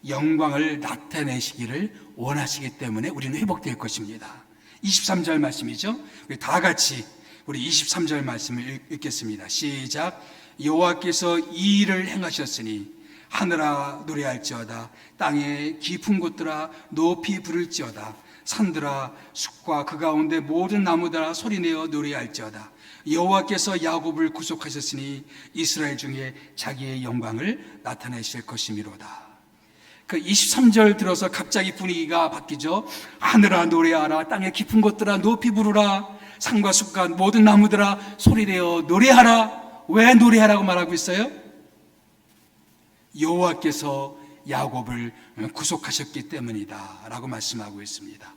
영광을 나타내시기를 원하시기 때문에 우리는 회복될 것입니다. 23절 말씀이죠. 우리 다 같이 우리 23절 말씀을 읽겠습니다. 시작. 여호와께서 이 일을 행하셨으니 하늘아 노래할지어다, 땅의 깊은 곳들아 높이 부를지어다, 산들아 숲과 그 가운데 모든 나무들아 소리내어 노래할지어다. 여호와께서 야곱을 구속하셨으니 이스라엘 중에 자기의 영광을 나타내실 것이미로다. 그 23절 들어서 갑자기 분위기가 바뀌죠. 하늘아 노래하라, 땅의 깊은 곳들아 높이 부르라, 산과 숲과 모든 나무들아 소리내어 노래하라. 왜 노래하라고 말하고 있어요? 여호와께서 야곱을 구속하셨기 때문이다 라고 말씀하고 있습니다.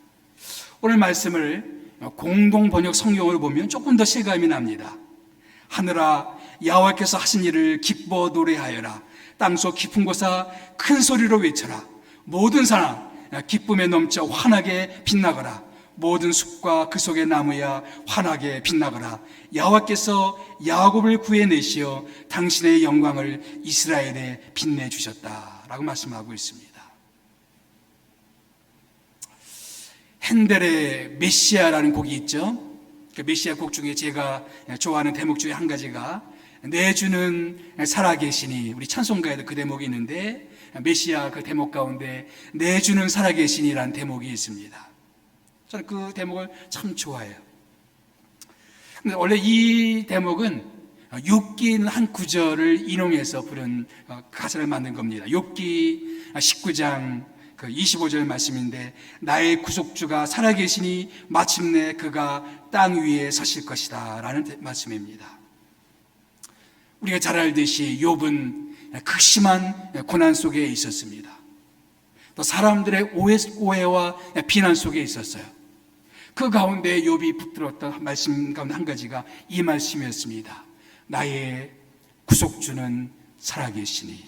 오늘 말씀을 공동 번역 성경으로 보면 조금 더 실감이 납니다. 하늘아 여호와께서 하신 일을 기뻐 노래하여라. 땅속 깊은 곳아 큰 소리로 외쳐라. 모든 사람 기쁨에 넘쳐 환하게 빛나거라. 모든 숲과 그 속의 나무야 환하게 빛나거라. 여호와께서 야곱을 구해내시어 당신의 영광을 이스라엘에 빛내주셨다라고 말씀하고 있습니다. 핸델의 메시아라는 곡이 있죠. 그 메시아 곡 중에 제가 좋아하는 대목 중에 한 가지가 내주는 살아계시니, 우리 찬송가에도 그 대목이 있는데 메시아 그 대목 가운데 내주는 살아계시니라는 대목이 있습니다. 저는 그 대목을 참 좋아해요. 근데 원래 이 대목은 욥기 한 구절을 인용해서 부른 가사를 만든 겁니다. 욥기 19장 그 25절 말씀인데, 나의 구속주가 살아계시니 마침내 그가 땅 위에 서실 것이다 라는 말씀입니다. 우리가 잘 알듯이 욥은 극심한 고난 속에 있었습니다. 또 사람들의 오해와 비난 속에 있었어요. 그 가운데 욥이 붙들었던 말씀 가운데 한 가지가 이 말씀이었습니다. 나의 구속주는 살아계시니.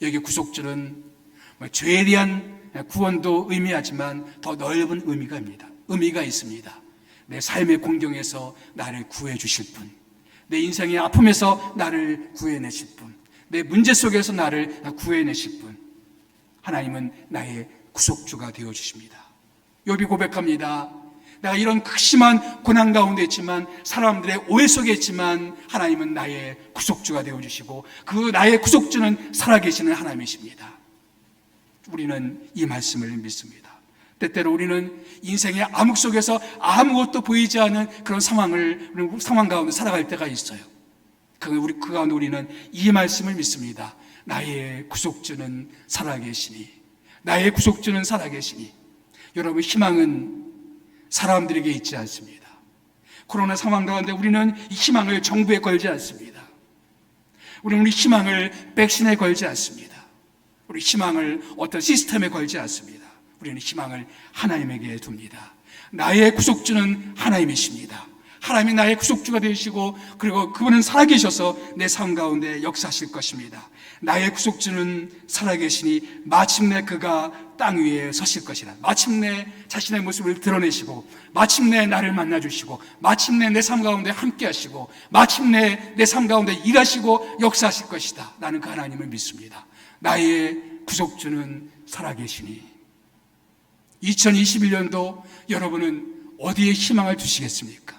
여기 구속주는 죄에 대한 구원도 의미하지만 더 넓은 의미가 있습니다. 내 삶의 공경에서 나를 구해 주실 분, 내 인생의 아픔에서 나를 구해내실 분, 내 문제 속에서 나를 구해내실 분, 하나님은 나의 구속주가 되어주십니다. 욥이 고백합니다. 내가 이런 극심한 고난 가운데 있지만, 사람들의 오해 속에 있지만, 하나님은 나의 구속주가 되어주시고 그 나의 구속주는 살아계시는 하나님이십니다. 우리는 이 말씀을 믿습니다. 때때로 우리는 인생의 암흑 속에서 아무것도 보이지 않는 그런 상황 가운데 살아갈 때가 있어요. 그 가운데 우리는 이 말씀을 믿습니다. 나의 구속주는 살아계시니. 나의 구속주는 살아계시니. 여러분, 희망은 사람들에게 있지 않습니다. 코로나 상황 가운데 우리는 이 희망을 정부에 걸지 않습니다. 우리 희망을 백신에 걸지 않습니다. 우리 희망을 어떤 시스템에 걸지 않습니다. 우리는 희망을 하나님에게 둡니다. 나의 구속주는 하나님이십니다. 하나님이 나의 구속주가 되시고, 그리고 그분은 살아계셔서 내 삶 가운데 역사하실 것입니다. 나의 구속주는 살아계시니 마침내 그가 땅 위에 서실 것이라. 마침내 자신의 모습을 드러내시고, 마침내 나를 만나주시고, 마침내 내 삶 가운데 함께 하시고, 마침내 내 삶 가운데 일하시고 역사하실 것이다. 나는 그 하나님을 믿습니다. 나의 구속주는 살아계시니. 2021년도 여러분은 어디에 희망을 두시겠습니까?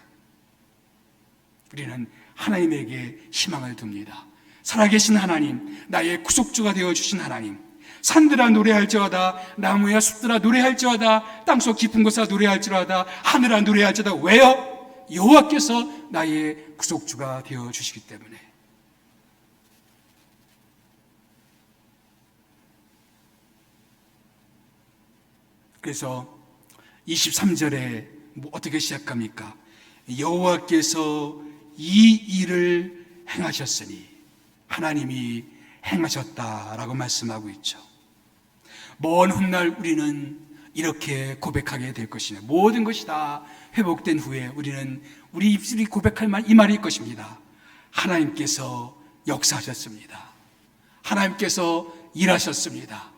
우리는 하나님에게 희망을 둡니다. 살아계신 하나님, 나의 구속주가 되어주신 하나님. 산들아 노래할지어다, 나무야 숲들아 노래할지어다, 땅속 깊은 곳아 노래할지어다, 하늘아 노래할지어다. 왜요? 여호와께서 나의 구속주가 되어주시기 때문에. 그래서 23절에 어떻게 시작합니까? 여호와께서 이 일을 행하셨으니, 하나님이 행하셨다라고 말씀하고 있죠. 먼 훗날 우리는 이렇게 고백하게 될 것이네. 모든 것이 다 회복된 후에 우리 입술이 고백할 이 말일 것입니다. 하나님께서 역사하셨습니다. 하나님께서 일하셨습니다.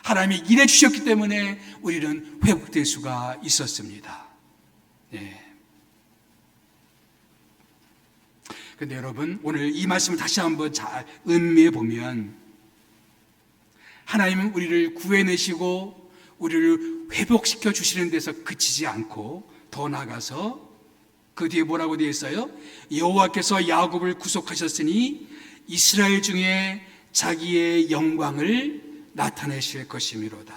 하나님이 일해 주셨기 때문에 우리는 회복될 수가 있었습니다. 그런데 여러분, 오늘 이 말씀을 다시 한번 잘 음미해 보면, 하나님은 우리를 구해내시고 우리를 회복시켜 주시는 데서 그치지 않고 더 나아가서 그 뒤에 뭐라고 되어 있어요? 여호와께서 야곱을 구속하셨으니 이스라엘 중에 자기의 영광을 나타내실 것이미로다.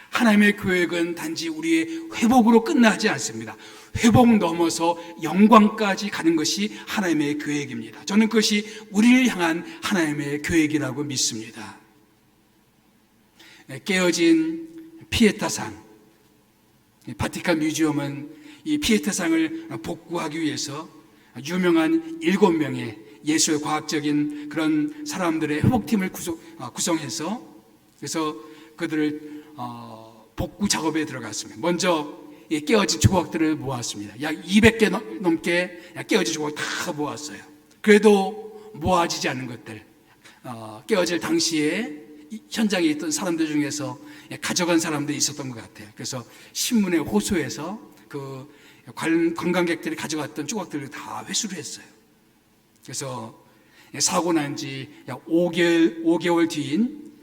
하나님의 계획은 단지 우리의 회복으로 끝나지 않습니다. 회복 넘어서 영광까지 가는 것이 하나님의 계획입니다. 저는 그것이 우리를 향한 하나님의 계획이라고 믿습니다. 깨어진 피에타상, 바티칸 뮤지엄은 이 피에타상을 복구하기 위해서 유명한 7명의 예술 과학적인 그런 사람들의 회복팀을 구성해서, 그래서 그들을 복구 작업에 들어갔습니다. 먼저 깨어진 조각들을 모았습니다. 약 200개 넘게 깨어진 조각을 다 모았어요. 그래도 모아지지 않은 것들, 깨어질 당시에 현장에 있던 사람들 중에서 가져간 사람들이 있었던 것 같아요. 그래서 신문에 호소해서 그 관광객들이 가져갔던 조각들을 다 회수를 했어요. 그래서 사고 난 지 약 5개월 뒤인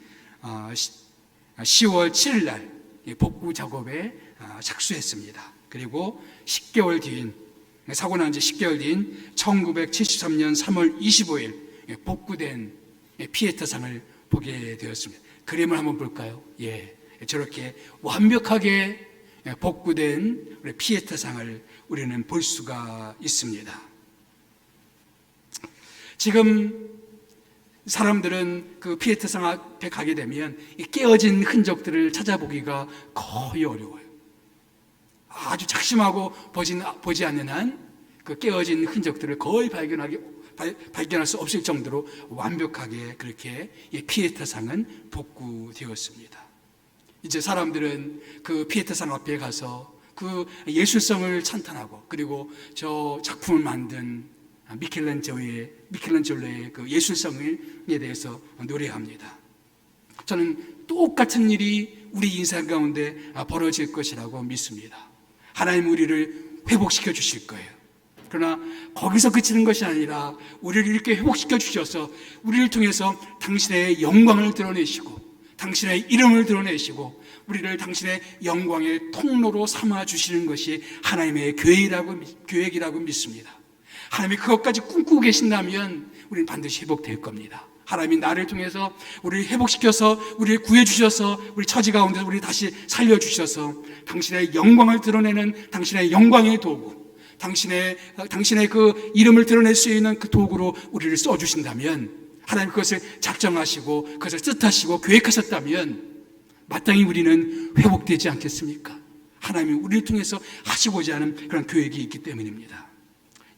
10월 7일 날 복구 작업에 착수했습니다. 그리고 10개월 뒤인, 사고 난 지 10개월 뒤인 1973년 3월 25일 복구된 피에타상을 보게 되었습니다. 그림을 한번 볼까요? 예, 저렇게 완벽하게 복구된 우리 피에타상을 우리는 볼 수가 있습니다. 지금 사람들은 그 피에타상 앞에 가게 되면 이 깨어진 흔적들을 찾아보기가 거의 어려워요. 아주 작심하고 보지 않는 한 그 깨어진 흔적들을 거의 발견할 수 없을 정도로 완벽하게 그렇게 이 피에타상은 복구되었습니다. 이제 사람들은 그 피에타상 앞에 가서 그 예술성을 찬탄하고, 그리고 저 작품을 만든 미켈란젤로의 그 예술성에 대해서 노래합니다. 저는 똑같은 일이 우리 인생 가운데 벌어질 것이라고 믿습니다. 하나님 우리를 회복시켜 주실 거예요. 그러나 거기서 그치는 것이 아니라 우리를 이렇게 회복시켜 주셔서 우리를 통해서 당신의 영광을 드러내시고, 당신의 이름을 드러내시고, 우리를 당신의 영광의 통로로 삼아 주시는 것이 하나님의 계획이라고 믿습니다. 하나님이 그것까지 꿈꾸고 계신다면 우리는 반드시 회복될 겁니다. 하나님이 나를 통해서 우리를 회복시켜서 우리를 구해주셔서 우리 처지 가운데 우리를 다시 살려주셔서 당신의 영광을 드러내는 당신의 영광의 도구, 당신의 그 이름을 드러낼 수 있는 그 도구로 우리를 써주신다면, 하나님 그것을 작정하시고 그것을 뜻하시고 계획하셨다면 마땅히 우리는 회복되지 않겠습니까? 하나님이 우리를 통해서 하시고자 하는 그런 계획이 있기 때문입니다.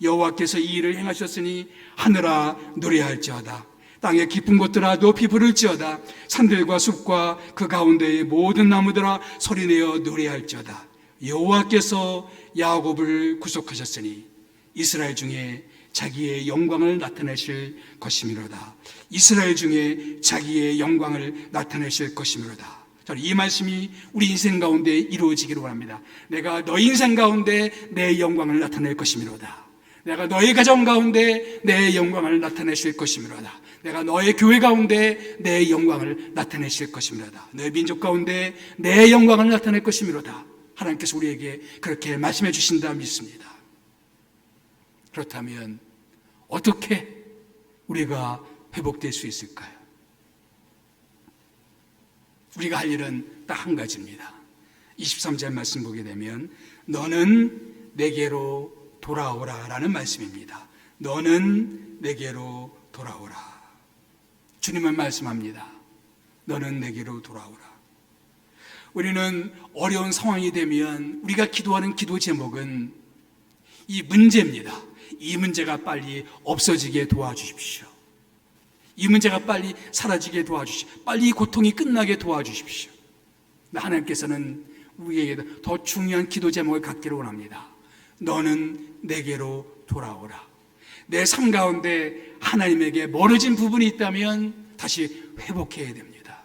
여호와께서 이 일을 행하셨으니 하늘아 노래할지어다. 땅의 깊은 곳들아 높이 부를지어다. 산들과 숲과 그 가운데의 모든 나무들아 소리내어 노래할지어다. 여호와께서 야곱을 구속하셨으니 이스라엘 중에 자기의 영광을 나타내실 것이미로다. 이스라엘 중에 자기의 영광을 나타내실 것이미로다. 저는 이 말씀이 우리 인생 가운데 이루어지기를 원합니다. 내가 너희 인생 가운데 내 영광을 나타낼 것이미로다. 내가 너의 가정 가운데 내 영광을 나타내실 것이미로다. 내가 너의 교회 가운데 내 영광을 나타내실 것이미로다. 너의 민족 가운데 내 영광을 나타낼 것이미로다. 하나님께서 우리에게 그렇게 말씀해 주신다 믿습니다. 그렇다면 어떻게 우리가 회복될 수 있을까요? 우리가 할 일은 딱 한 가지입니다. 23절 말씀 보게 되면 너는 내게로 돌아오라 라는 말씀입니다. 너는 내게로 돌아오라. 주님은 말씀합니다. 너는 내게로 돌아오라. 우리는 어려운 상황이 되면 우리가 기도하는 기도 제목은 이 문제입니다. 이 문제가 빨리 없어지게 도와주십시오. 이 문제가 빨리 사라지게 도와주십시오. 빨리 이 고통이 끝나게 도와주십시오. 하나님께서는 우리에게 더 중요한 기도 제목을 갖기를 원합니다. 너는 내게로 돌아오라. 내 삶 가운데 하나님에게 멀어진 부분이 있다면 다시 회복해야 됩니다.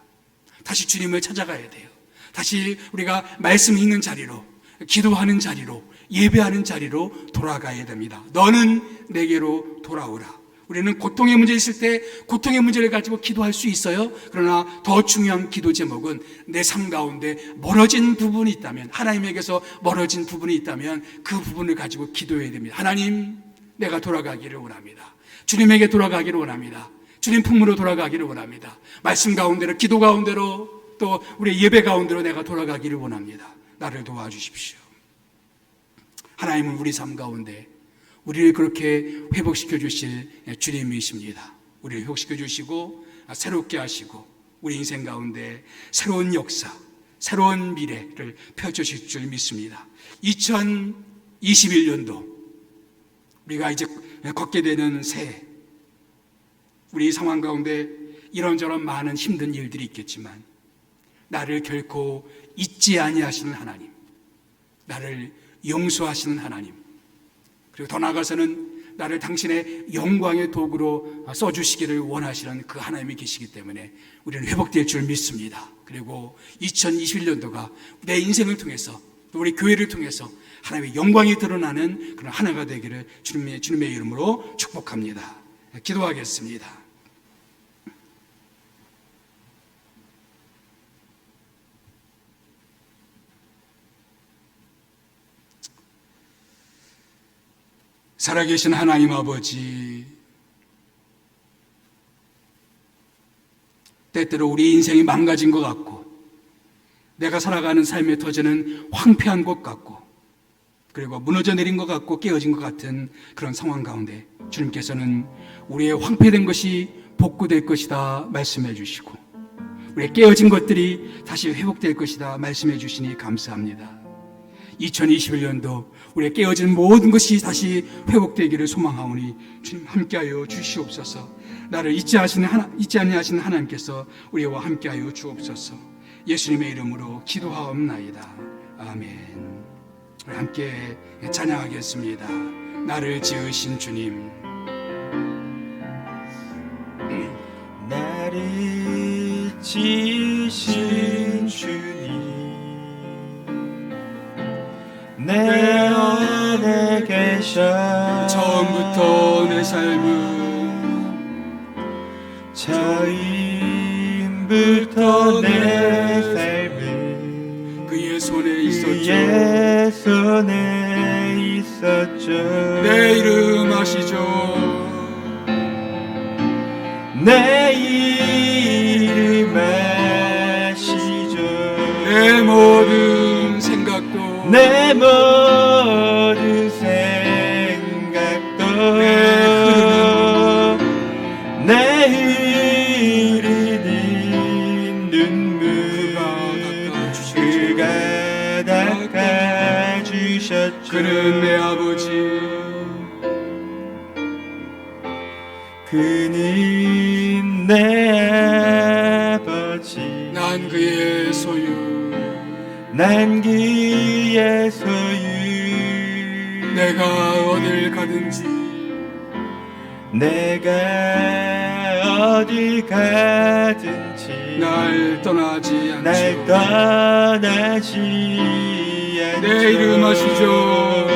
다시 주님을 찾아가야 돼요. 다시 우리가 말씀 읽는 자리로, 기도하는 자리로, 예배하는 자리로 돌아가야 됩니다. 너는 내게로 돌아오라. 우리는 고통의 문제 있을 때 고통의 문제를 가지고 기도할 수 있어요. 그러나 더 중요한 기도 제목은 내 삶 가운데 멀어진 부분이 있다면, 하나님에게서 멀어진 부분이 있다면 그 부분을 가지고 기도해야 됩니다. 하나님, 내가 돌아가기를 원합니다. 주님에게 돌아가기를 원합니다. 주님 품으로 돌아가기를 원합니다. 말씀 가운데로, 기도 가운데로, 또 우리 예배 가운데로 내가 돌아가기를 원합니다. 나를 도와주십시오. 하나님은 우리 삶 가운데 우리를 그렇게 회복시켜 주실 주님이십니다. 우리를 회복시켜 주시고 새롭게 하시고 우리 인생 가운데 새로운 역사, 새로운 미래를 펼쳐주실 줄 믿습니다. 2021년도 우리가 이제 걷게 되는 새해, 우리 상황 가운데 이런저런 많은 힘든 일들이 있겠지만 나를 결코 잊지 아니하시는 하나님, 나를 용서하시는 하나님, 그리고 더 나아가서는 나를 당신의 영광의 도구로 써주시기를 원하시는 그 하나님이 계시기 때문에 우리는 회복될 줄 믿습니다. 그리고 2021년도가 내 인생을 통해서 또 우리 교회를 통해서 하나님의 영광이 드러나는 그런 하나가 되기를 주님의 이름으로 축복합니다. 기도하겠습니다. 살아계신 하나님 아버지, 때때로 우리 인생이 망가진 것 같고 내가 살아가는 삶의 터전은 황폐한 것 같고 그리고 무너져 내린 것 같고 깨어진 것 같은 그런 상황 가운데 주님께서는 우리의 황폐된 것이 복구될 것이다 말씀해 주시고 우리의 깨어진 것들이 다시 회복될 것이다 말씀해 주시니 감사합니다. 2021년도 우리의 깨어진 모든 것이 다시 회복되기를 소망하오니 주님 함께하여 주시옵소서. 나를 잊지 아니하시는 하나님께서 우리와 함께하여 주옵소서. 예수님의 이름으로 기도하옵나이다. 아멘. 우리 함께 찬양하겠습니다. 나를 지으신 주님. 나를 지으신 주님, 내 안에 계셔. 처음부터 내 삶은 처음부터 내 삶은 그의 손에 있었죠. 그의 손에 있었죠. 내 이름 아시죠. 내 이름 아시죠. 내 모든 생각도 내 모든 생각도 내 흐르는 눈물 그가 닦아주셨죠. 그는 내 아버지, 그는 내 아버지, 난 그의 소유, 난 그의 소유. 내가 어딜 가든지 내가 어디 가든지 날 떠나지 않죠. 날 떠나지 않죠. 내 이름 아시죠.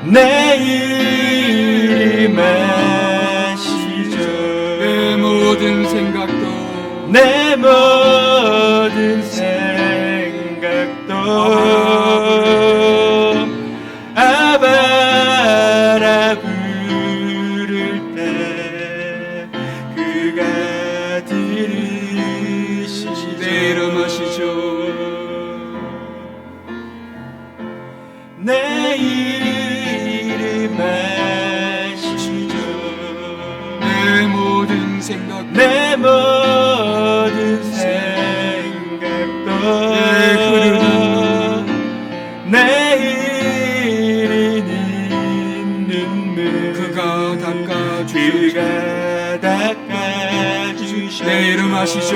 내 이름 아시죠. 내 모든 생각도 내 모든 생각도 아바라 부를 때 그가 들으시죠. 내 이름 아시죠. 내 이름 아시죠. 내 모든 생각, 내 모든 생각도 내 흐르는 내 흐르는 눈물 그가 닦아주셨죠. 그가 닦아주셨죠. 내 이름 아시죠.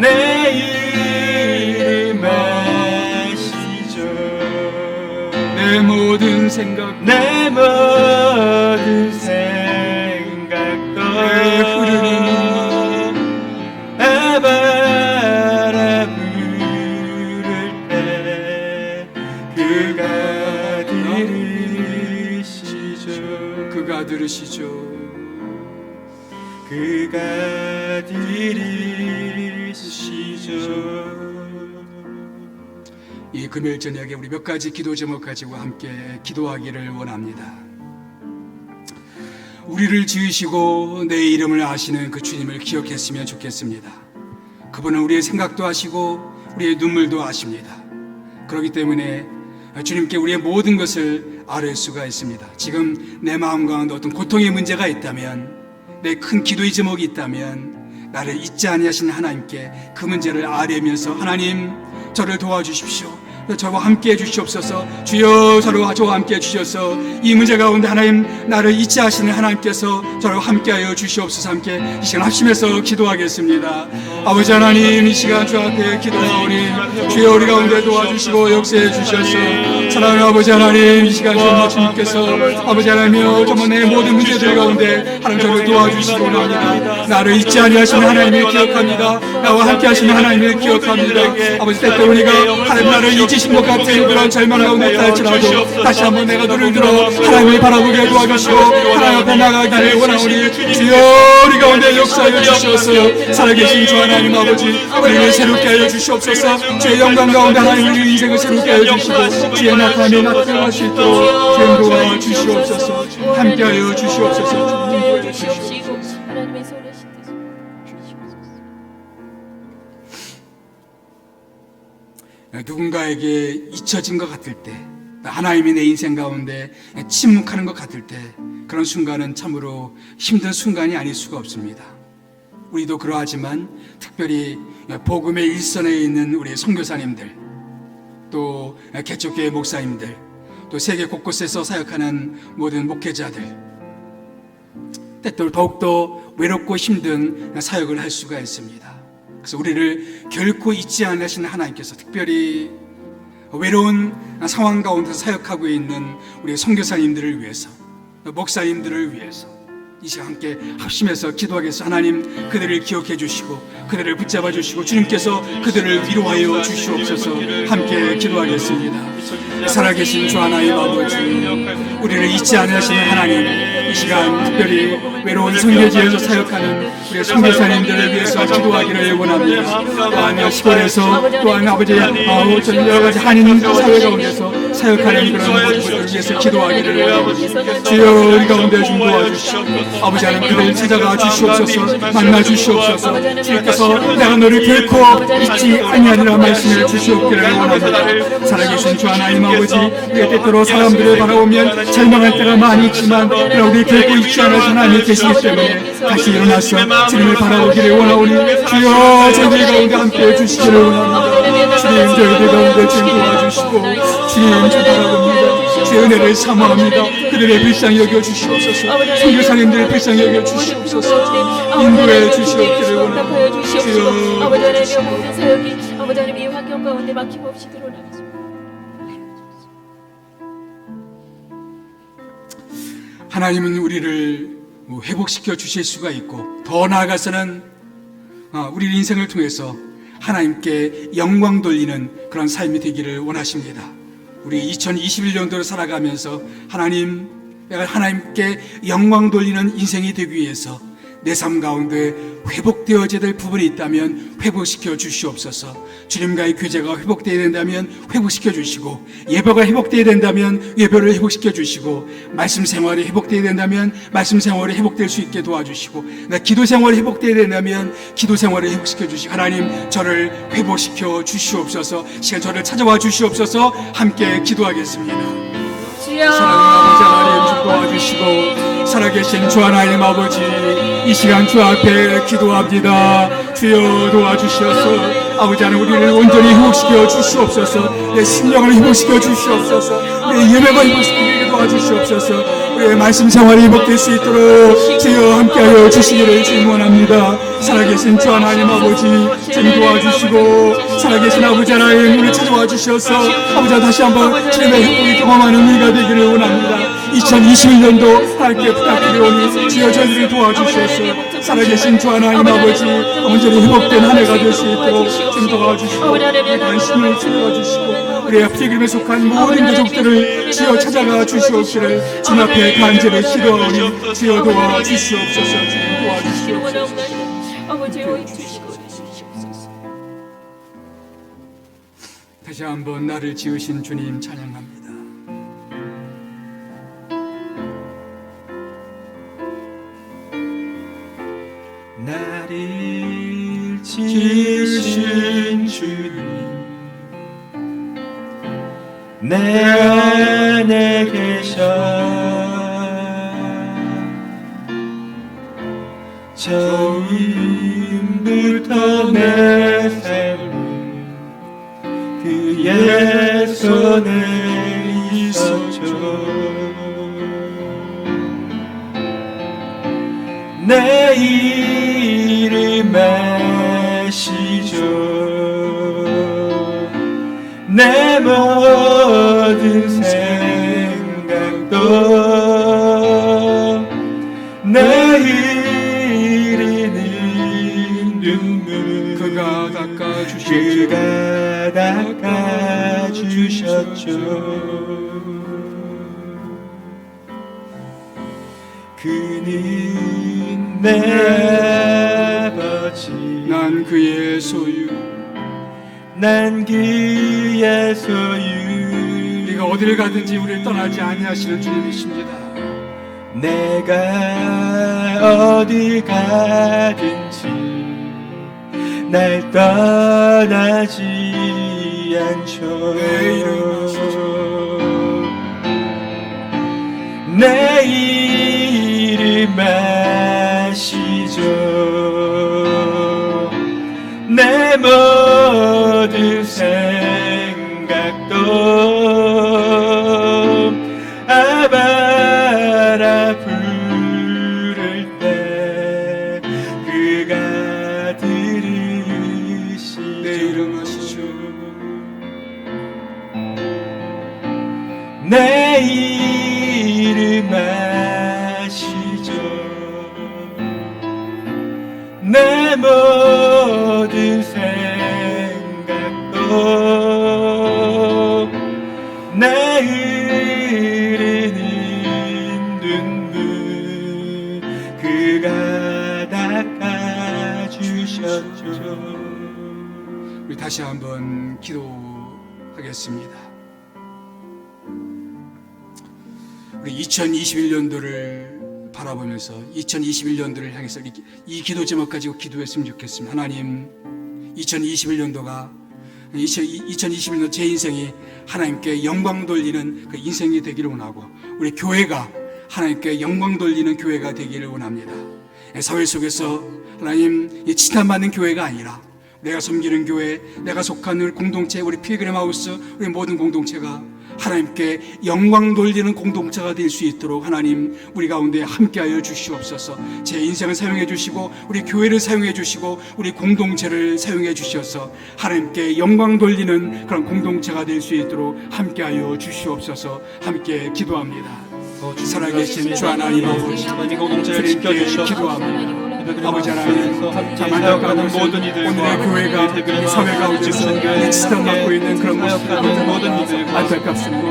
내 이름 아시죠. 내 모든 생각, 내 모든 생각도 내 흐르는 아바라 부를 때 그가 들으시죠. 그가 들으시죠. 그가 들으시죠. 이 금요일 저녁에 우리 몇 가지 기도 제목 가지고 함께 기도하기를 원합니다. 우리를 지으시고 내 이름을 아시는 그 주님을 기억했으면 좋겠습니다. 그분은 우리의 생각도 아시고 우리의 눈물도 아십니다. 그렇기 때문에 주님께 우리의 모든 것을 아뢰 수가 있습니다. 지금 내 마음 가운데 어떤 고통의 문제가 있다면, 내 큰 기도의 제목이 있다면 나를 잊지 아니하시는 하나님께 그 문제를 아뢰면서 하나님 저를 도와주십시오. 저와 함께 해주시옵소서. 주여 저와 함께 해주셔서 이 문제 가운데 하나님 나를 잊지 하시는 하나님께서 저와 함께하여 주시옵소서. 함께 이 시간 합심해서 기도하겠습니다. 아버지 하나님, 이 시간 주 앞에 기도하오니 주여 우리 가운데 도와주시고 역사해 주셔서 사랑하는 아버지 하나님, 이 시간 주님께서 아버지 하나님이여 정말 내 모든 문제들 가운데 하나님 저를 도와주시고 합니다. 나를 잊지 아니하시는 하나님을 기억합니다. 나와 함께 하시는 하나님을 기억합니다. 아버지 때때 우리가 하나님 나를 잊으신 것 같은 그런 절망 가운데 있다할지라도 다시 한번 내가 눈을 들어 하나님을 바라보게 도와주시고 하나님 앞에 나가기를 원하오니 주여 우리 가운데 역사하여 주시옵소서. 살아계신 주 하나님 아버지, 우리를 새롭게 하여 주시옵소서. 주의 영광 가운데 하나님의 인생을 새롭게 하여 주시고 주의 나타남이 나타날 수 있도록 주님 도와 주시옵소서. 함께하여 주시옵소서. 주님 도와 주시옵소서. 하나님의 손에 씻듯이 주시옵소서. 누군가에게 잊혀진 것 같을 때, 하나님이 내 인생 가운데 침묵하는 것 같을 때, 그런 순간은 참으로 힘든 순간이 아닐 수가 없습니다. 우리도 그러하지만 특별히 복음의 일선에 있는 우리 선교사님들, 또 개척교회 목사님들, 또 세계 곳곳에서 사역하는 모든 목회자들, 때때로 더욱더 외롭고 힘든 사역을 할 수가 있습니다. 그래서 우리를 결코 잊지 않으시는 하나님께서 특별히 외로운 상황 가운데서 사역하고 있는 우리 선교사님들을 위해서, 목사님들을 위해서 이 시간 함께 합심해서 기도하겠습니다. 하나님, 그들을 기억해 주시고 그들을 붙잡아 주시고 주님께서 그들을 위로하여 주시옵소서. 함께 기도하겠습니다. 살아계신 주 하나님 아버지, 우리를 잊지 않으시는 하나님, 이 시간 특별히 외로운 선교지에서 사역하는 우리 선교사님들을 위해서 기도하기를 원합니다. 또한 시골에서, 또한 아버지 여러 가지 한인 사회 가운데서 사역하는 그런 모든 분들을 위해서 기도하기를 원합니다. 주여 우리 가운데 좀 도와주시고 아버지 하나님 그들을 찾아가 주시옵소서. 만나 주시옵소서. 주님께서 내가 너를 결코 잊지 아니하리라 말씀을 주시옵기를 원합니다. 살아계신 주 하나님 아버지, 우리가 때때로 사람들을 바라보면 절망할 때가 많이 있지만 그러나 우리 결코 잊지 않을 하나님이 계시기 때문에 다시 일어나서 주님을 바라보기를 원하오니 주여 저희들 가운데 함께해 주시기를 원합니다. 주님 저희들 가운데 좀 도와주시고 주님 좀 바라봅니다. 주의 은혜를 사모합니다. 그들의 불쌍히 여겨주시옵소서. 선교사님들의 불쌍히 여겨주시옵소서. 인도해 주시옵기를 원합니다. 주여 아버지 하나님의 모든 사역이 아버지 하나님의 환경 가운데 막힘없이 드러나겠습니다. 하나님은 우리를 회복시켜 주실 수가 있고 더 나아가서는 우리 인생을 통해서 하나님께 영광 돌리는 그런 삶이 되기를 원하십니다. 우리 2021년도를 살아가면서 하나님께 영광 돌리는 인생이 되기 위해서 내 삶 가운데 회복되어져야 될 부분이 있다면 회복시켜 주시옵소서. 주님과의 교제가 회복되어야 된다면 회복시켜 주시고, 예배가 회복되어야 된다면 예배를 회복시켜 주시고, 말씀 생활이 회복되어야 된다면 말씀 생활이 회복될 수 있게 도와주시고, 기도 생활이 회복되어야 된다면 기도 생활을 회복시켜 주시고, 하나님 저를 회복시켜 주시옵소서. 시간 저를 찾아와 주시옵소서. 함께 기도하겠습니다. 사랑하는 아버지 하나님 주 도와주시고, 살아계신 주 하나님 아버지, 이 시간 주 앞에 기도합니다. 주여 도와주시옵소서. 아버지 하나님 우리를 온전히 회복시켜 주시옵소서. 내 심령을 회복시켜 주시옵소서. 내 예배가 회복시키게 도와주시옵소서. 우리의 말씀 생활이 회복될 수 있도록 주여 함께하여 주시기를 주님 원합니다. 살아계신 주 하나님 아버지 주님 도와주시고, 살아계신 아버지 하나님 우리 찾아와 주셔서 아버지 다시 한번 주님의 행복이 경험하는 우리가 되기를 원합니다. 2021년도 하나님께 부탁드리오니 주여 저희들을 도와주시옵소서. 살아계신 주 하나님 아버지 온전히 회복된 한 해가 될 수 있도록 주님 도와주시고, 관심을 주어주시고, 우리의 필그림에 속한 모든 가족들을 주여 찾아가 주시옵기를 주님 앞에 간절히 기도하오니 주여 도와주시옵소서. 주님 도와주시옵소서. 아버지 주시고 주시옵소서. 다시 한번 나를 지으신 주님 찬양합니다. 나를 지으신 주님 내 안에 계셔 처음부터 내 삶을 그의 모든 생각도 내일이는 눈물 그가 닦아주셨죠. 그가 닦아주셨죠. 그는 내 아버지 난 그의 소유. 난 그의 소유 네가 어디를 가든지 우리를 떠나지 아니하시는 주님이십니다. 내가 어디 가든지 날 떠나지 않죠. 내 이름 내 이름 아시죠. 내 모든 생각도 아바라 부를 때 그가 들으시죠. 내 이름 아시죠. 내 이름 아시죠. 내 모든 생각도 내 흐르는 눈물 그가 닦아주셨죠. 우리 다시 한번 기도하겠습니다. 우리 2021년도를 바라보면서 2021년도를 향해서 이 기도 제목 가지고 기도했으면 좋겠습니다. 하나님, 2021년도가 2021년 제 인생이 하나님께 영광 돌리는 그 인생이 되기를 원하고, 우리 교회가 하나님께 영광 돌리는 교회가 되기를 원합니다. 사회 속에서 하나님, 이 치단받는 교회가 아니라 내가 섬기는 교회, 내가 속하는 공동체, 우리 필그림 하우스, 우리 모든 공동체가 하나님께 영광 돌리는 공동체가 될 수 있도록 하나님, 우리 가운데 함께하여 주시옵소서. 제 인생을 사용해 주시고 우리 교회를 사용해 주시고 우리 공동체를 사용해 주셔서 하나님께 영광 돌리는 그런 공동체가 될 수 있도록 함께하여 주시옵소서. 함께 기도합니다. 살아계신 주 하나님 아버지, 하나님 공동체를 지켜주셔서 기도합니다. 아버지 하나님, 함께 만족하는 사역하는 모든 이들과 오늘의 교회가 이 사회 가운데서 치닫고 있는 그런 사역하는 모든 이들과 안타깝습니다.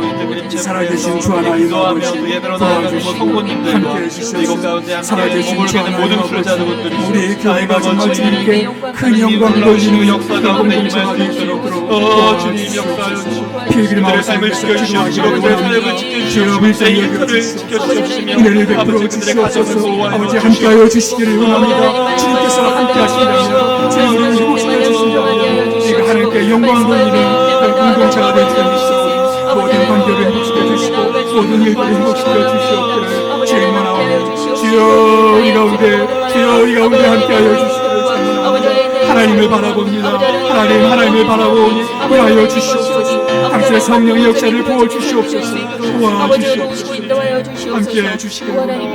살아계신 주 하나님 아버지, 예배로 나아가는 성도님들과 함께해 주셔서 이곳 가운데 살아계신 함께 주 머물게 된 하나님 모든 풀자들분들이 우리 교회가 정말 주님께 큰 주님 영광 놀라우시는 돌리는 역사 가운데 공동체가 임할 될 수 수 있도록 있도록 주님 역사하여 주시고 필그림 그들의 삶을 지켜주시옵시고 그들의 사역을 지켜주시옵시고 그들의 일터를 지켜주시옵시며 은혜를 베풀어 아버지 그들의 가정을 주시옵소서. 보호하여 아버지 주시옵시고 함께하여 주시기를 원합니다. 주님께서 함께하신다면 주님을 회복시켜 주신다면 우리가 하나님께 영광 돌리는 공동체가 될 수 있어 모든 관계를 회복시켜 주시고 모든 일들을 회복시켜 주시옵기를 주님만 주여 우리 가운데 함께하여 주시기를 주옵니다. 하나님을 바라봅니다. 하나님을 바라보니 구하여 주시옵소서. 당신의 성령의 역사를 부어 주시옵소서. 도와주시옵소서. 함께해 주시기를 원합니다.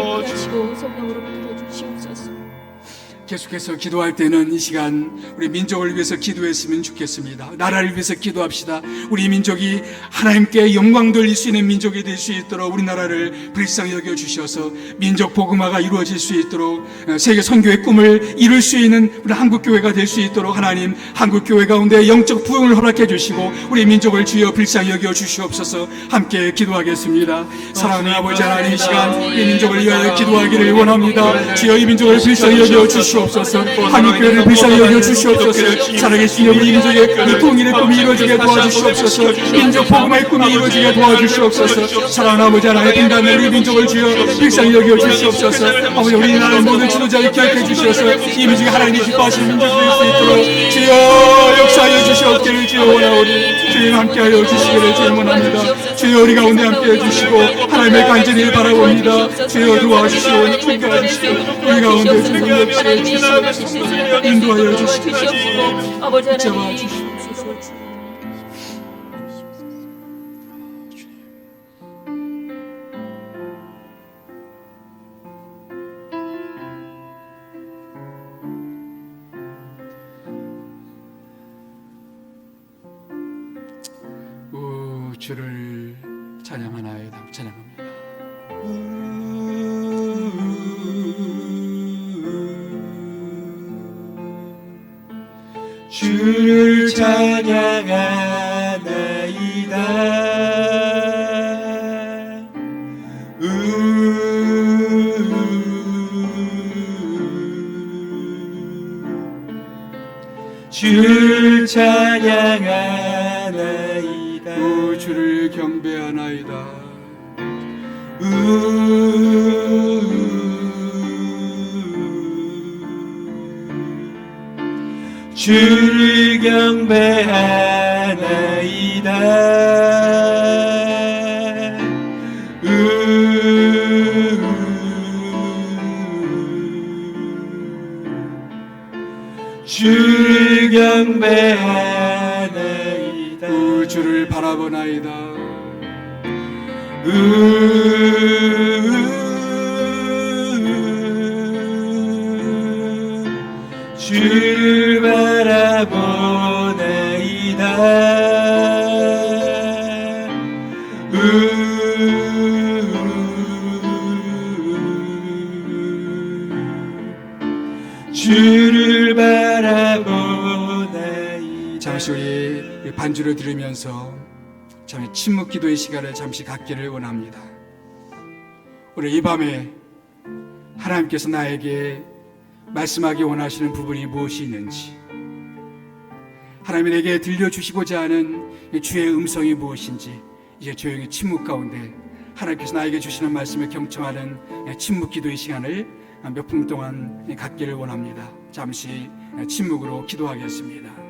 계속해서 기도할 때는 이 시간 우리 민족을 위해서 기도했으면 좋겠습니다. 나라를 위해서 기도합시다. 우리 민족이 하나님께 영광 돌릴 수 있는 민족이 될 수 있도록 우리나라를 불쌍히 여겨 주셔서 민족 복음화가 이루어질 수 있도록 세계 선교의 꿈을 이룰 수 있는 우리 한국교회가 될 수 있도록 하나님, 한국교회 가운데 영적 부흥을 허락해 주시고 우리 민족을 주여 불쌍히 여겨 주시옵소서. 함께 기도하겠습니다. 사랑하는 아버지 하나님, 이 시간 이 민족을 위하여 기도하기를 원합니다. 주여 이 민족을 불쌍히 여겨 주시옵소서. 한국교회를 불쌍히 여겨 주시옵소서. 살아계신 우리 민족의 이 통일의 꿈이 이루어지게 도와주시옵소서. 민족 복음의 꿈이 이루어지게 도와주시옵소서. 사랑하는 아버지 하나님, 빈단의 우리 민족을 주여 불쌍히 여겨 주시옵소서. 아버지, 우리나라의 모든 지도자를 기억해 주셔서 이 민족이 하나님이 기뻐하시는 민족이 될 수 있도록 주여 역사하여 주시옵기를 주여 원하오니 주님 함께하여 주시기를 주님 원합니다. 주여 우리 가운데 함께해 주시고 하나님의 간절히 바라봅니다. 주여 도와주시오. 축복해 주시오. 우리 가운데 주님 역시 인도하여 주시기를 아버지 붙잡아 하나님, 주시옵소서. 주를 찬양하나이다. 찬양합니다. 주를 찬양하나이다. 주를 찬양하나이다. 주를 경배하나이다. 주를 경배하나이다. 주를 경배하나이다. 주를 바라보나이다. 주를 바라보나이다. 주를 바라보나이다. 잠시 우리 반주를 들으면서 잠시 침묵 기도의 시간을 잠시 갖기를 원합니다. 오늘 이 밤에 하나님께서 나에게 말씀하기 원하시는 부분이 무엇이 있는지, 하나님이 내게 들려주시고자 하는 주의 음성이 무엇인지 이제 조용히 침묵 가운데 하나님께서 나에게 주시는 말씀을 경청하는 침묵 기도의 시간을 몇 분 동안 갖기를 원합니다. 잠시 침묵으로 기도하겠습니다.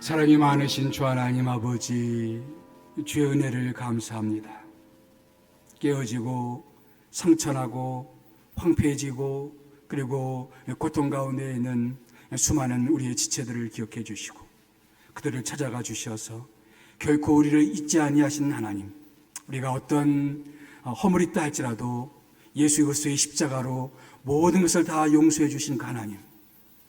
사랑이 많으신 주 하나님 아버지, 주의 은혜를 감사합니다. 깨어지고 상처나고 황폐해지고 그리고 고통 가운데 있는 수많은 우리의 지체들을 기억해 주시고 그들을 찾아가 주셔서 결코 우리를 잊지 아니하신 하나님, 우리가 어떤 허물이 있다 할지라도 예수 그리스도의 십자가로 모든 것을 다 용서해 주신 그 하나님,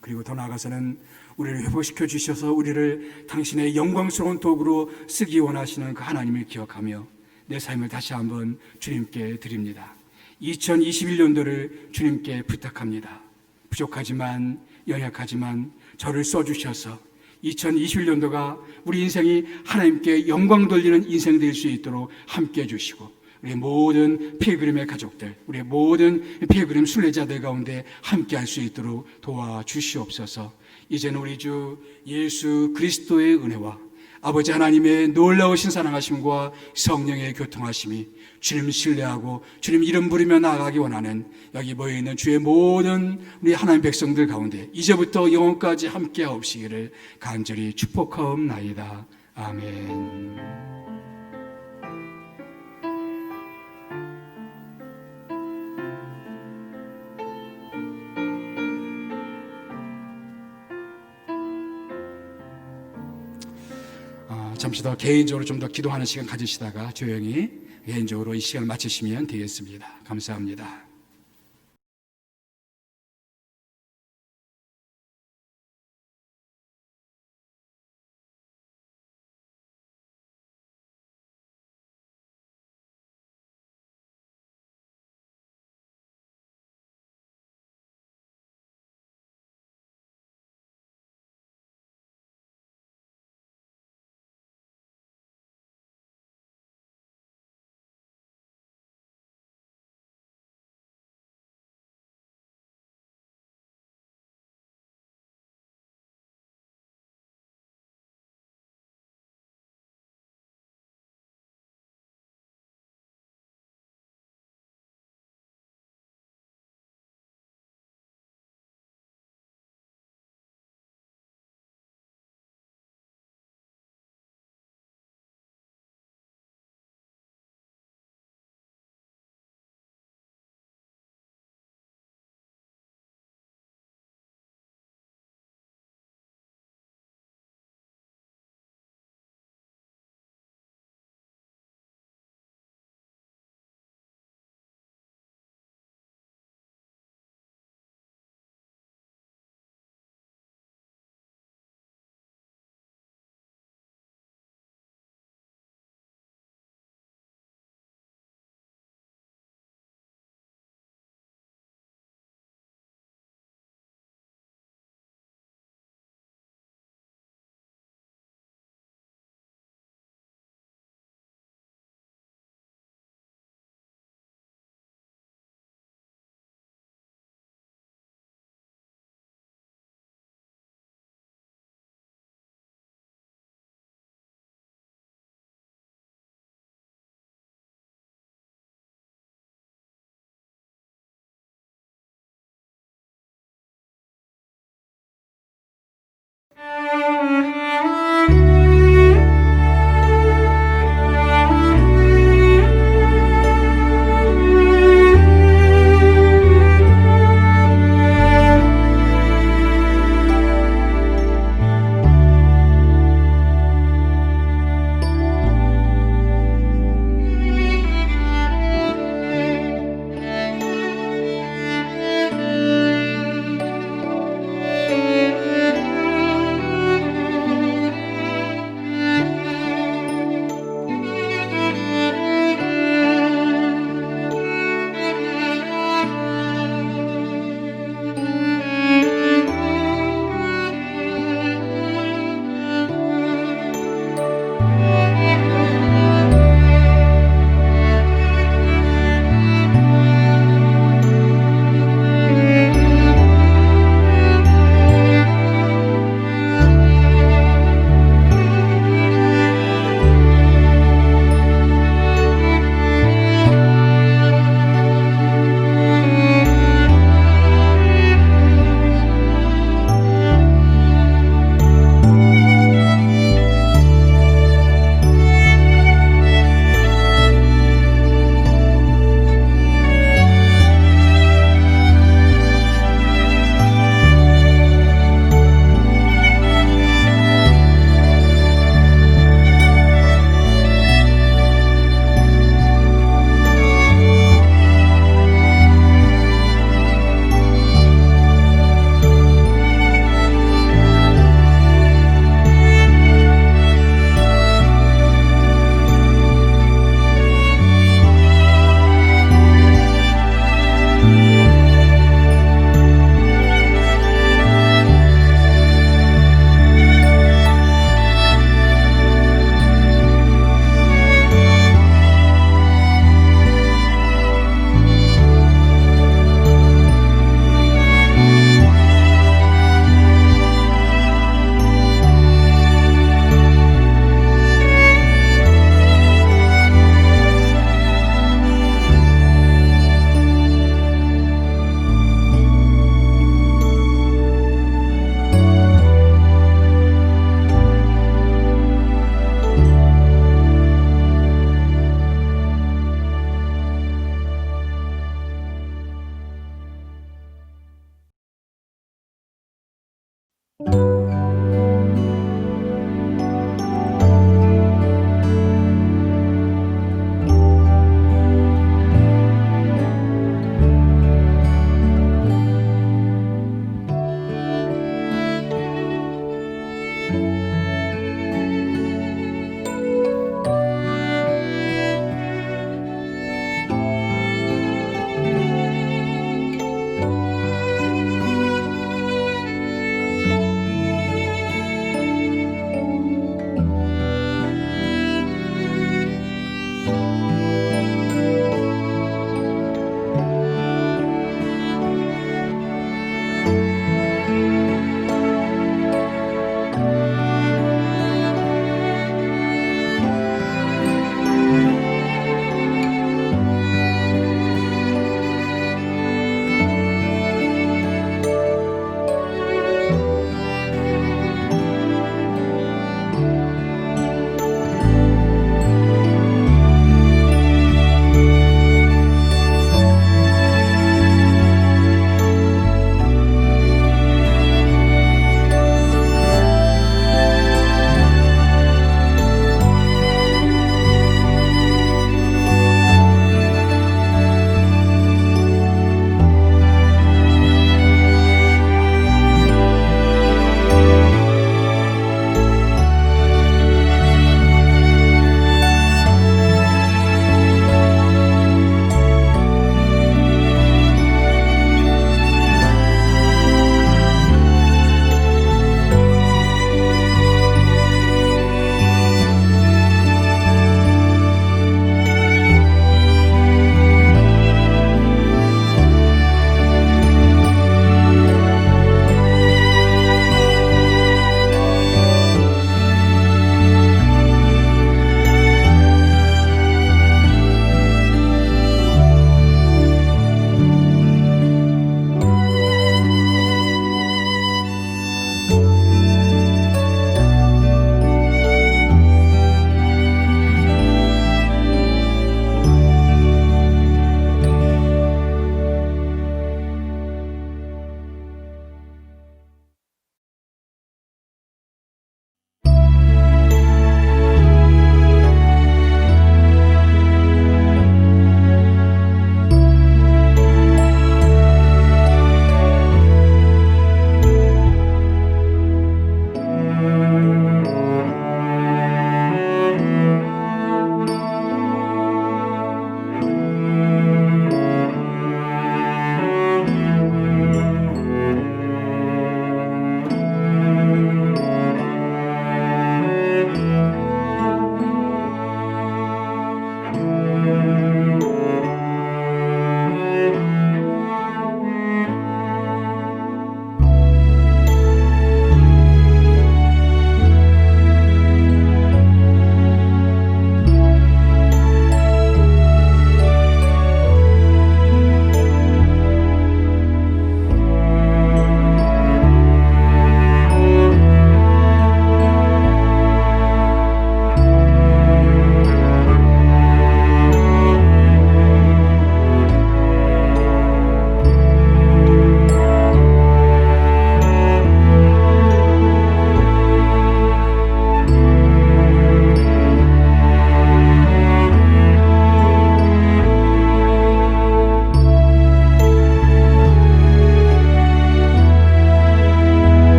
그리고 더 나아가서는 우리를 회복시켜 주셔서 우리를 당신의 영광스러운 도구로 쓰기 원하시는 그 하나님을 기억하며 내 삶을 다시 한번 주님께 드립니다. 2021년도를 주님께 부탁합니다. 부족하지만 연약하지만 저를 써주셔서 2021년도가 우리 인생이 하나님께 영광 돌리는 인생 될 수 있도록 함께 해주시고 우리 모든 필그림의 가족들, 우리 모든 필그림 순례자들 가운데 함께 할 수 있도록 도와주시옵소서. 이제는 우리 주 예수 그리스도의 은혜와 아버지 하나님의 놀라우신 사랑하심과 성령의 교통하심이 주님 신뢰하고 주님 이름 부르며 나아가기 원하는 여기 모여있는 주의 모든 우리 하나님 백성들 가운데 이제부터 영원까지 함께 하옵시기를 간절히 축복하옵나이다. 아멘. 잠시 더 개인적으로 좀 더 기도하는 시간 가지시다가 조용히 개인적으로 이 시간을 마치시면 되겠습니다. 감사합니다.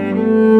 주시옵소서.